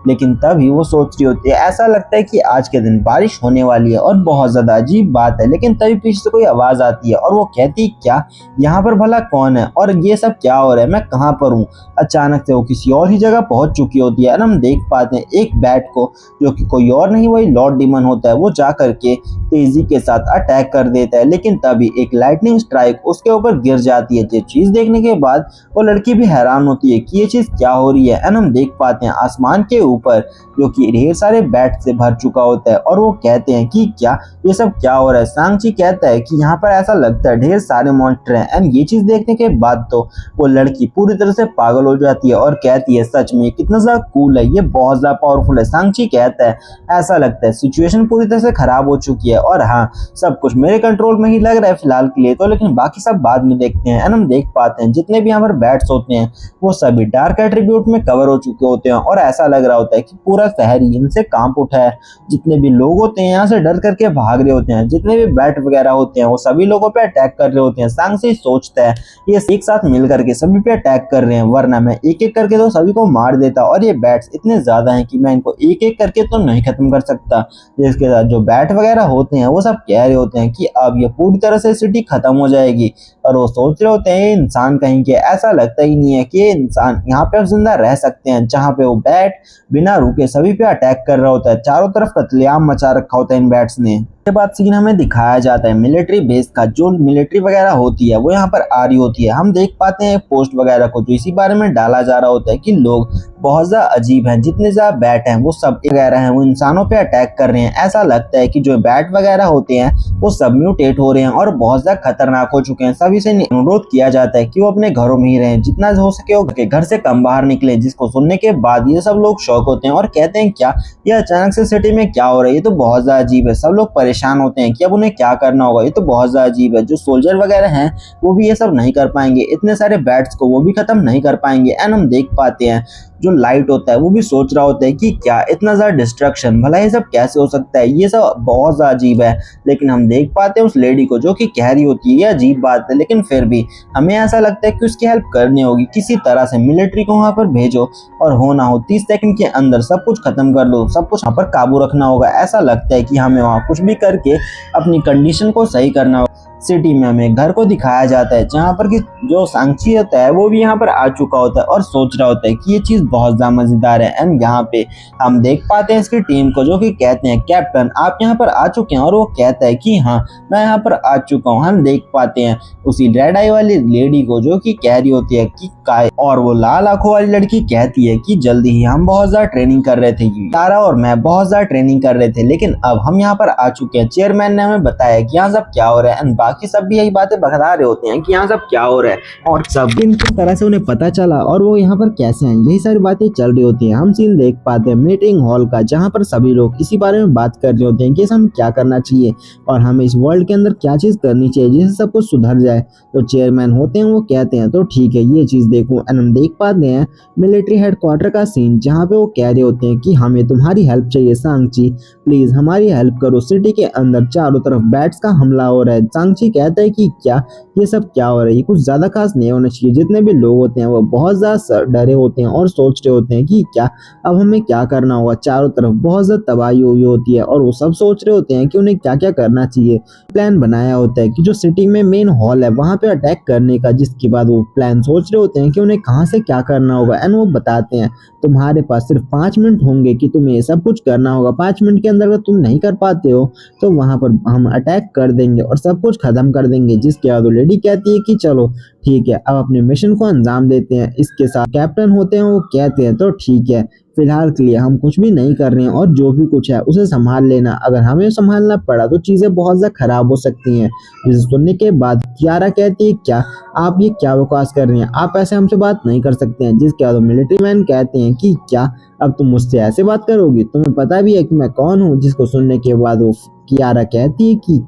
लेकिन तभी वो सोच रही होती है, ऐसा लगता है कि आज के दिन बारिश होने वाली है और बहुत ज्यादा अजीब बात है। लेकिन तभी पीछे से कोई आवाज आती है और वो कहती है, क्या यहाँ पर भला कौन है और ये सब क्या हो रहा है, मैं कहाँ पर हूँ। अचानक से वो किसी और ही जगह पहुंच चुकी होती है और हम देख पाते हैं एक बैट को, जो कि कोई और नहीं वही लॉर्ड डीमन होता है, वो जा करके तेजी के साथ अटैक कर देता है। लेकिन तभी एक लाइटनिंग स्ट्राइक उसके ऊपर गिर जाती है। ये चीज देखने के बाद वो लड़की भी हैरान होती है कि ये चीज क्या हो रही है। एंड हम देख पाते हैं आसमान के ऊपर जो कि ढेर सारे बैट से भर चुका होता है और वो कहते हैं कि क्या ये सब क्या हो रहा है। सांची कहता है कि यहाँ पर ऐसा लगता है ढेर सारे मॉन्स्टर हैं। एंड ये चीज देखने के बाद तो वो लड़की पूरी तरह से पागल हो जाती है और कहती है, सच में कितना ज्यादा कूल है, ये बहुत ज्यादा पावरफुल है। सांची कहता है, ऐसा लगता है सिचुएशन पूरी तरह से खराब हो चुकी है और हाँ, सब कुछ मेरे कंट्रोल में ही लग रहा है फिलहाल के लिए तो, लेकिन बाकी सब बाद में देखते हैं। एंड हम देख पाते हैं जितने भी यहाँ पर बैट्स होते हैं वो सभी डार्क एट्रीब्यूट में कवर हो चुके होते हैं और ऐसा लग रहा होता है कि पूरा शहर ही इनसे कांप उठा है। जितने भी लोग होते हैं यहाँ से डर करके भाग रहे होते हैं, जितने भी बैट वगैरह होते हैं वो सभी लोगों पे अटैक कर रहे होते हैं। सांची सोचता है ये एक साथ मिल करके सभी पे अटैक कर रहे हैं, वरना मैं एक एक करके तो सभी को मार देता, और ये बैट्स इतने ज्यादा हैं कि मैं इनको एक एक करके तो नहीं खत्म कर सकता। जिसके साथ जो बैट वगैरह होते हैं वो सब कह रहे होते हैं कि अब ये पूरी तरह से सिटी खत्म हो जाएगी, और वो सोच रहे होते हैं इंसान कहीं के, ऐसा लगता ही नहीं है कि ये इंसान यहाँ पे अब जिंदा रह सकते हैं, जहाँ पे वो बैट बिना रुके सभी पे अटैक कर रहा होता है। चारों तरफ कत्लेआम मचा रखा होता है इन बैट्स ने। के बाद सीन हमें दिखाया जाता है मिलिट्री बेस का, जो मिलिट्री वगैरह होती है वो यहाँ पर आ रही होती है। हम देख पाते हैं पोस्ट वगैरह को, जो इसी बारे में डाला जा रहा होता है कि लोग बहुत ज्यादा अजीब हैं, जितने ज्यादा बैट हैं वो सब वगैरह हैं वो इंसानों पे अटैक कर रहे हैं। ऐसा लगता है कि जो बैट वगैरह होते हैं वो सब म्यूटेट हो रहे हैं और बहुत ज्यादा खतरनाक हो चुके हैं। सभी से अनुरोध किया जाता है कि वो अपने घरों में ही रहें, जितना हो सके हो घर से कम बाहर निकले। जिसको सुनने के बाद ये सब लोग शॉक होते हैं और कहते हैं क्या ये अचानक से सिटी में क्या हो रहा है, ये तो बहुत ज्यादा अजीब है। सब लोग परेशान होते हैं कि अब उन्हें क्या करना होगा, ये तो बहुत ज्यादा अजीब है। जो सोल्जर वगैरह हैं वो भी ये सब नहीं कर पाएंगे, इतने सारे बैट्स को वो भी खत्म नहीं कर पाएंगे। एंड हम देख पाते हैं जो लाइट होता है वो भी सोच रहा होता है कि क्या इतना ज्यादा डिस्ट्रक्शन, भला ये सब कैसे हो सकता है, ये सब बहुत ज्यादा अजीब है। लेकिन हम देख पाते हैं उस लेडी को जो कि कह रही होती है ये अजीब बात है, लेकिन फिर भी हमें ऐसा लगता है कि उसकी हेल्प करनी होगी। किसी तरह से मिलिट्री को वहां पर भेजो और हो ना हो 30 सेकंड के अंदर सब कुछ खत्म कर लो, सब कुछ वहां पर काबू रखना होगा। ऐसा लगता है कि हमें वहां कुछ भी करके अपनी कंडीशन को सही करना होगा। सिटी में हमें घर को दिखाया जाता है जहाँ पर कि जो सांची होता है वो भी यहाँ पर आ चुका होता है और सोच रहा होता है कि ये चीज़ बहुत ज़्यादा मज़ेदार है। एंड यहाँ पे हम देख पाते हैं इसकी टीम को, जो कि कहते हैं कैप्टन आप यहाँ पर आ चुके हैं, और वो कहता है कि हाँ मैं यहाँ पर आ चुका हूँ। हम देख पाते हैं उसी रेड आई वाली लेडी को जो कि कह रही होती है कि काय, और वो लाल आंखों वाली लड़की कहती है कि जल्दी ही हम बहुत ज़्यादा ट्रेनिंग कर रहे थे, तारा और मैं बहुत ज़्यादा ट्रेनिंग कर रहे थे, लेकिन अब हम यहाँ पर आ चुके हैं। चेयरमैन ने हमें बताया कि यहाँ सब क्या हो रहा है। एंड बाकी सब भी यही बातें बता रहे होते हैं कि यहाँ सब क्या हो रहा है और सब किस तरह से उन्हें पता चला और वो यहाँ पर कैसे हैं, यही सारी बातें चल रही होती हैं। हम सीन देख पाते हैं मीटिंग हॉल का, जहाँ पर सभी लोग इसी बारे में बात कर रहे होते हैं कि हम क्या करना चाहिए और हमें इस वर्ल्ड के अंदर क्या चीज करनी चाहिए जिससे सब कुछ सुधर जाए। तो चेयरमैन होते हैं वो कहते हैं तो ठीक है ये चीज देखो। एंड हम देख पाते हैं मिलिट्री हेडक्वार्टर का सीन, जहाँ पे वो कह रहे होते हैं कि हमें तुम्हारी हेल्प चाहिए सांची, प्लीज हमारी हेल्प करो। सिटी के अंदर चारों तरफ बैट्स का हमला हो रहा है। सांची कहता है कि क्या ये सब क्या हो रहा है, ये कुछ ज्यादा खास नहीं होना चाहिए। जितने भी लोग होते हैं वो बहुत ज्यादा डरे होते हैं और सोच रहे होते हैं कि क्या अब हमें क्या करना होगा। चारों तरफ बहुत ज्यादा तबाही हुई होती है और वो सब सोच रहे होते हैं कि उन्हें क्या क्या करना चाहिए। प्लान बनाया होता है कि जो सिटी में मेन हॉल है वहां पे अटैक करने का, जिसके बाद वो प्लान सोच रहे होते हैं कि उन्हें कहाँ से क्या करना होगा। एंड वो बताते हैं तुम्हारे पास सिर्फ 5 मिनट होंगे कि तुम्हें ये सब कुछ करना होगा। 5 मिनट के अंदर अगर तुम नहीं कर पाते हो तो वहां पर हम अटैक कर देंगे और सब कुछ खत्म कर देंगे। जिसके बाद वो लेडी कहती है कि चलो ठीक है अब अपने मिशन को अंजाम देते हैं। इसके साथ कैप्टन होते हैं वो कहते हैं तो ठीक है फिलहाल के लिए हम कुछ भी नहीं कर रहे हैं और जो भी कुछ है उसे संभाल लेना, अगर हमें संभालना पड़ा तो चीजें बहुत ज्यादा खराब हो सकती हैं। जिसे सुनने के बाद कियारा कहती है क्या आप ये क्या बकवास कर रहे हैं, आप ऐसे हमसे बात नहीं कर सकते हैं। जिसके बाद मिलिट्री मैन कहते हैं कि क्या अब तुम मुझसे ऐसे बात करोगी, तुम्हें पता भी है कि मैं कौन हूँ। जिसको सुनने के बाद वो कियारा कहती है कि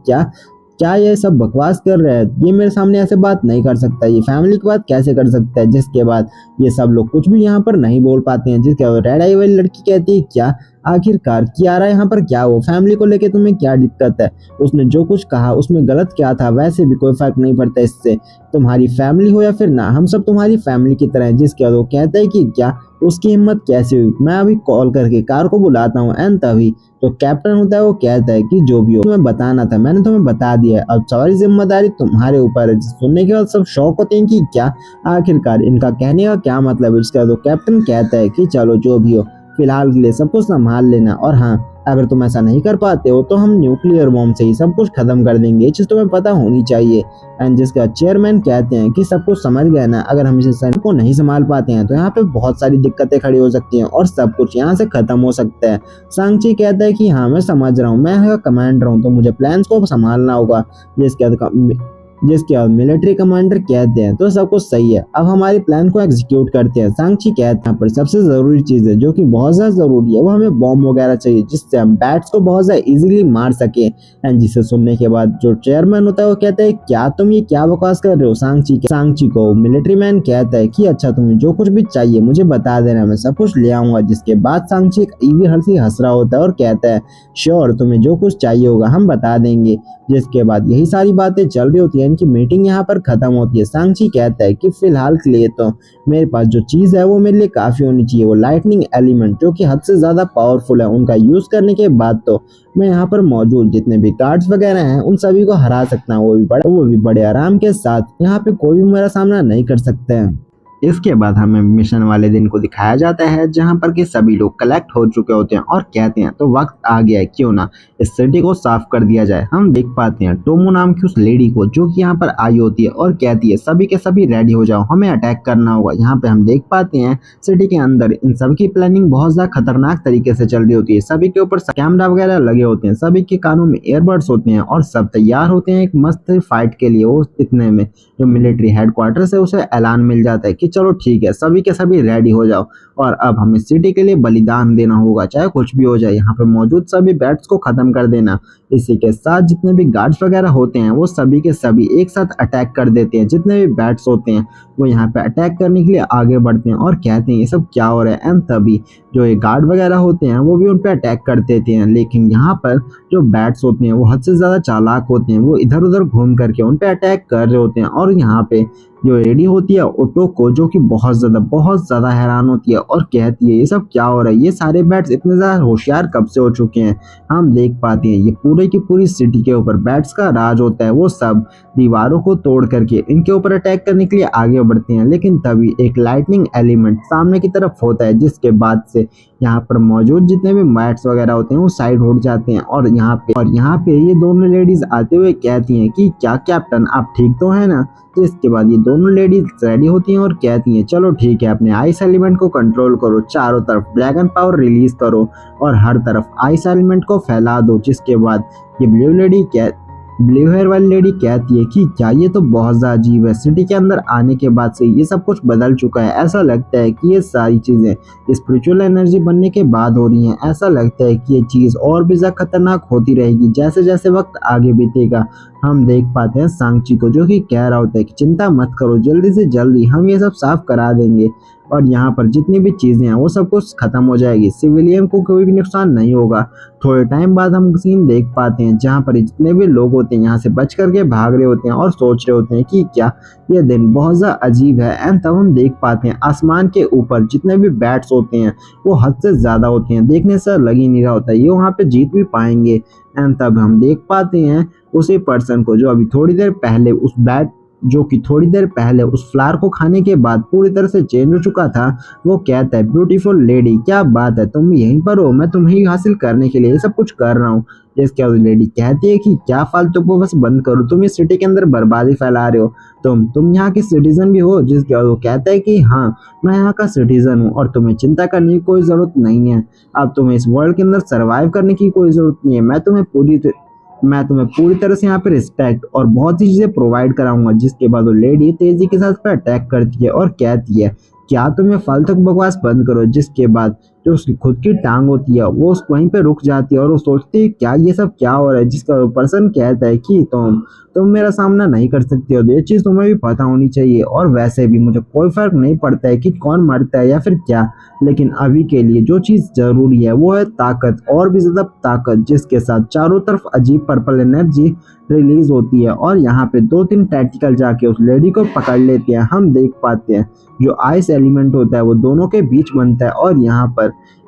क्या ये सब बकवास कर रहा है, ये मेरे सामने ऐसे बात नहीं कर सकता, ये फैमिली की बात कैसे कर सकता है। जिसके बाद ये सब लोग कुछ भी यहाँ पर नहीं बोल पाते हैं। जिसके बाद रेड आई वाली लड़की कहती है क्या आखिरकार कियारा यहाँ पर क्या हो, फैमिली को लेके तुम्हें क्या दिक्कत है, उसने जो कुछ कहा उसमें गलत क्या था, वैसे भी कोई फर्क नहीं पड़ता इससे, तुम्हारी फैमिली हो या फिर ना, हम सब तुम्हारी फैमिली की तरह है। जिसके बाद वो कहता है कि क्या उसकी हिम्मत कैसे हुई, मैं अभी कॉल करके कार को बुलाता हूँ। एंड तभी तो कैप्टन होता है वो कहता है कि जो भी हो तुम्हें बताना था मैंने तुम्हें बता दिया, अब सारी जिम्मेदारी तुम्हारे ऊपर है। सुनने के बाद सब शौक होते हैं कि क्या आखिरकार इनका कहने का क्या मतलब है। इसका तो कैप्टन कहता है कि चलो जो भी हो फिलहाल के लिए सब कुछ संभाल लेना, और हाँ अगर तुम ऐसा नहीं कर पाते हो तो हम न्यूक्लियर बॉम्ब से ही सब कुछ खत्म कर देंगे, ये चीज तुम्हें पता होनी चाहिए। एंड जिसका चेयरमैन कहते हैं कि सब कुछ समझ गए ना, अगर हम इस सैनिक को नहीं संभाल पाते हैं तो यहाँ पे बहुत सारी दिक्कतें खड़ी हो सकती हैं और सब कुछ यहाँ से खत्म हो सकता है। सांची कहता है कि हाँ मैं समझ रहा हूँ, मैं यहाँ का कमांडर हूँ तो मुझे प्लान्स को संभालना होगा। जिसके बाद मिलिट्री कमांडर कहते हैं तो सब कुछ सही है, अब हमारे प्लान को एग्जीक्यूट करते हैं। सांची कहते हैं पर सबसे जरूरी चीज है जो कि बहुत ज्यादा जरूरी है वो हमें बॉम्ब वगैरह चाहिए जिससे हम बैट्स को बहुत ज्यादा इजीली मार सके। एंड जिसे सुनने के बाद जो चेयरमैन होता है वो कहता है क्या तुम ये क्या बकवास कर रहे हो। सांची को मिलिट्री मैन कहता है कि अच्छा तुम्हें जो कुछ भी चाहिए मुझे बता देना, मैं सब कुछ ले आऊंगा। जिसके बाद सांची एक ईवी हंसी हंस रहा होता है और कहता है श्योर तुम्हें जो कुछ चाहिए होगा हम बता देंगे। जिसके बाद यही सारी बातें चल रही होती है, इनकी मीटिंग यहाँ पर खत्म होती है। सांची कहता है कि फिलहाल के लिए तो मेरे पास जो चीज है वो मेरे लिए काफी होनी चाहिए, वो लाइटनिंग एलिमेंट जो कि हद से ज्यादा पावरफुल है। उनका यूज करने के बाद तो मैं यहाँ पर मौजूद जितने भी गार्ड्स वगैरह हैं उन सभी को हरा सकता हूँ, वो भी बड़े आराम के साथ। यहाँ पे कोई भी मेरा सामना नहीं कर सकते हैं। इसके बाद हमें मिशन वाले दिन को दिखाया जाता है जहां पर कि सभी लोग कलेक्ट हो चुके होते हैं और कहते हैं तो वक्त आ गया है, क्यों ना इस सिटी को साफ कर दिया जाए। हम देख पाते हैं टोमो नाम की उस लेडी को जो कि यहाँ पर आई होती है और कहती है सभी के सभी रेडी हो जाओ, हमें अटैक करना होगा। यहाँ पे हम देख पाते हैं सिटी के अंदर इन सब की प्लानिंग बहुत ज्यादा खतरनाक तरीके से चल रही होती है। सभी के ऊपर कैमरा वगैरह लगे होते हैं, सभी के कानों में ईयरबड्स होते हैं और सब तैयार होते हैं एक मस्त फाइट के लिए। वो इतने में जो मिलिट्री हेडक्वार्टर से उसे ऐलान मिल जाता है कि चलो ठीक है, सभी के सभी रेडी हो जाओ और अब हमें सिटी के लिए बलिदान देना होगा, चाहे कुछ भी हो जाए। यहाँ पे मौजूद सभी बैट्स को खत्म कर देना। इसी के साथ जितने भी गार्ड्स वगैरह होते हैं वो सभी के सभी एक साथ अटैक कर देते हैं। जितने भी बैट्स होते हैं वो यहाँ पे अटैक करने के लिए आगे बढ़ते हैं और कहते हैं ये सब क्या हो रहा है। एंड तभी जो ये गार्ड वगैरह होते हैं वो भी उन पे अटैक कर देते हैं, लेकिन यहाँ पर जो बैट्स होते हैं वो हद से ज्यादा चालाक होते हैं। वो इधर उधर घूम करके उन पे अटैक कर रहे होते हैं और यहाँ पे जो रेडी होती है ओटोको, जो कि बहुत ज्यादा हैरान होती है और कहती है ये सब क्या हो रहा है, ये सारे बैट्स इतने ज्यादा होशियार कब से हो चुके हैं। हम देख पाते हैं ये पूरे की पूरी सिटी के ऊपर बैट्स का राज होता है। वो सब दीवारों को तोड़ करके इनके ऊपर अटैक करने के लिए आगे बढ़ते हैं, लेकिन तभी एक लाइटनिंग एलिमेंट सामने की तरफ होता है जिसके बाद से यहाँ पर मौजूद जितने भी मैट्स वगैरह होते हैं वो साइड उठ जाते हैं। और यहाँ पे ये दोनों लेडीज आते हुए कहती हैं कि क्या कैप्टन आप ठीक तो है ना। इसके बाद ये दोनों लेडीज रेडी होती हैं और कहती हैं चलो ठीक है, अपने आइस एलिमेंट को कंट्रोल करो, चारों तरफ ड्रैगन पावर रिलीज करो और हर तरफ आइस एलिमेंट को फैला दो। जिसके बाद ये ब्लू हेयर वाली लेडी कहती है कि क्या ये तो बहुत ज्यादा अजीब है, सिटी के अंदर आने के बाद से ये सब कुछ बदल चुका है। ऐसा लगता है कि ये सारी चीजें स्पिरिचुअल एनर्जी बनने के बाद हो रही हैं। ऐसा लगता है कि ये चीज और भी ज्यादा खतरनाक होती रहेगी जैसे जैसे वक्त आगे बीतेगा। हम देख पाते हैं सांची को जो कि कह रहा होता है कि चिंता मत करो, जल्दी से जल्दी हम ये सब साफ करा देंगे और यहाँ पर जितनी भी चीजें हैं वो सब कुछ खत्म हो जाएगी, सिविलियन को कोई भी नुकसान नहीं होगा। थोड़े टाइम बाद हम सीन देख पाते हैं जहाँ पर जितने भी लोग होते हैं यहाँ से बच करके भाग रहे होते हैं और सोच रहे होते हैं कि क्या यह दिन बहुत ज्यादा अजीब है। एंड तब हम देख पाते हैं आसमान के ऊपर जितने भी बैट्स होते हैं वो हद से ज्यादा होते हैं, देखने से लग ही नहीं रहा होता ये वहाँ पे जीत भी पाएंगे। एंड तब हम देख पाते हैं उसी पर्सन को जो अभी थोड़ी देर पहले उस फ्लावर को खाने के बाद पूरी तरह से चेंज हो चुका था। वो कहता है ब्यूटीफुल लेडी क्या बात है, तुम यहीं पर हो, मैं तुम्हें हासिल करने के लिए ये सब कुछ कर रहा हूँ। इसके बाद लेडी कहती है कि क्या फालतू को बस बंद करो, तुम इस सिटी के अंदर बर्बादी फैला रहे हो, तुम यहाँ के सिटीजन भी हो। जिसके बाद वो कहता है कि हाँ मैं यहाँ का सिटीजन हूँ और तुम्हें चिंता करने की कोई जरूरत नहीं है। अब तुम्हें इस वर्ल्ड के अंदर सर्वाइव करने की कोई जरूरत नहीं है, मैं तुम्हें पूरी तरह से यहाँ पे रिस्पेक्ट और बहुत सी चीजें प्रोवाइड कराऊंगा। जिसके बाद वो लेडी तेजी के साथ पे अटैक करती है और कहती है क्या तुम्हें फालतू बकवास बंद करो। जिसके बाद जो उसकी खुद की टांग होती है वो वहीं पे रुक जाती है और वो सोचती है क्या ये सब क्या हो रहा है। जिसका पर्सन कहता है कि तुम मेरा सामना नहीं कर सकते हो, ये चीज तुम्हें भी पता होनी चाहिए और वैसे भी मुझे कोई फर्क नहीं पड़ता है कि कौन मरता है या फिर क्या, लेकिन अभी के लिए जो चीज जरूरी है वो है ताकत और भी ज्यादा ताकत। जिसके साथ चारों तरफ अजीब पर्पल एनर्जी रिलीज होती है और यहाँ पे 2-3 टैक्टिकल जाके उस लेडी को पकड़ लेते हैं। हम देख पाते हैं जो आइस एलिमेंट होता है वो दोनों के बीच बनता है और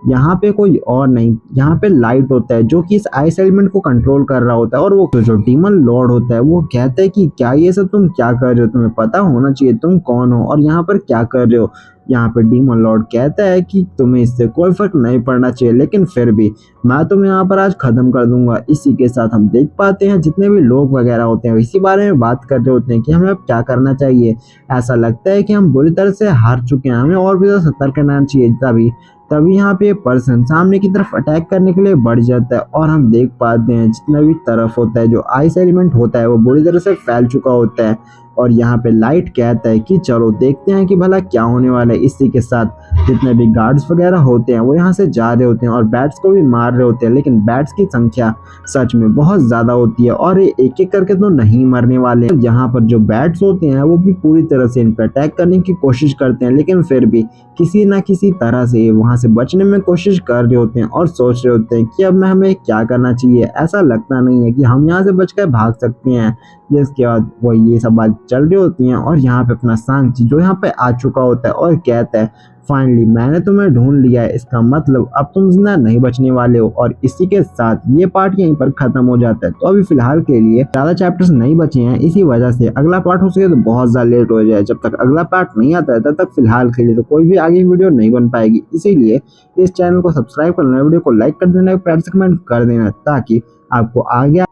यहाँ पे कोई और नहीं, यहाँ पे लाइट होता है जो कि इस आइस एलिमेंट को कंट्रोल कर रहा होता है। और वो जो डीमन लॉर्ड होता है वो कहता है कि क्या ये सब तुम क्या कर रहे हो, तुम्हें पता होना चाहिए तुम कौन हो और यहाँ पर क्या कर रहे हो। यहाँ पे डीमन लॉर्ड कहता है कि तुम्हें इससे कोई फर्क नहीं पड़ना चाहिए, लेकिन फिर भी मैं तुम्हें यहाँ पर आज खत्म कर दूंगा। इसी के साथ हम देख पाते हैं जितने भी लोग वगैरह होते हैं इसी बारे में बात कर रहे होते हैं कि हमें अब क्या करना चाहिए। ऐसा लगता है कि हम बुरी तरह से हार चुके हैं, हमें और भी ज्यादा सतर्क रहना चाहिए। तभी यहाँ पे पर्सन सामने की तरफ अटैक करने के लिए बढ़ जाता है और हम देख पाते हैं जितना भी तरफ होता है जो आइस एलिमेंट होता है वो बुरी तरह से फैल चुका होता है। और यहाँ पे लाइट कहता है कि चलो देखते हैं कि भला क्या होने वाला है। इसी के साथ जितने भी गार्ड्स वगैरह होते हैं वो यहाँ से जा रहे होते हैं और बैट्स को भी मार रहे होते हैं, लेकिन बैट्स की संख्या सच में बहुत ज्यादा होती है और ये एक एक करके तो नहीं मरने वाले। यहाँ पर जो बैट्स होते हैं वो भी पूरी तरह से इन पर अटैक करने की कोशिश करते हैं, लेकिन फिर भी किसी ना किसी तरह से वहां से बचने में कोशिश कर रहे होते हैं और सोच रहे होते हैं कि अब हमें क्या करना चाहिए। ऐसा लगता नहीं है कि हम यहाँ से बचकर भाग सकते हैं। जिसके बाद वो ये सब बात चल रही होती हैं और यहाँ पे अपना सांची जो यहाँ पे आ चुका होता है और कहता है फाइनली मैंने तुम्हें ढूंढ लिया है, इसका मतलब अब तुम जिंदा नहीं बचने वाले हो। और इसी के साथ ये पार्ट यहीं पर खत्म हो जाता है। तो अभी फिलहाल के लिए ज्यादा चैप्टर्स नहीं बचे हैं, इसी वजह से अगला पार्ट हो सके तो बहुत ज्यादा लेट हो जाए। जब तक अगला पार्ट नहीं आता है तब तक फिलहाल के लिए तो कोई भी आगे वीडियो नहीं बन पाएगी। इसीलिए इस चैनल को सब्सक्राइब करना, वीडियो को लाइक कर देना, प्यार से कमेंट कर देना ताकि आपको आगे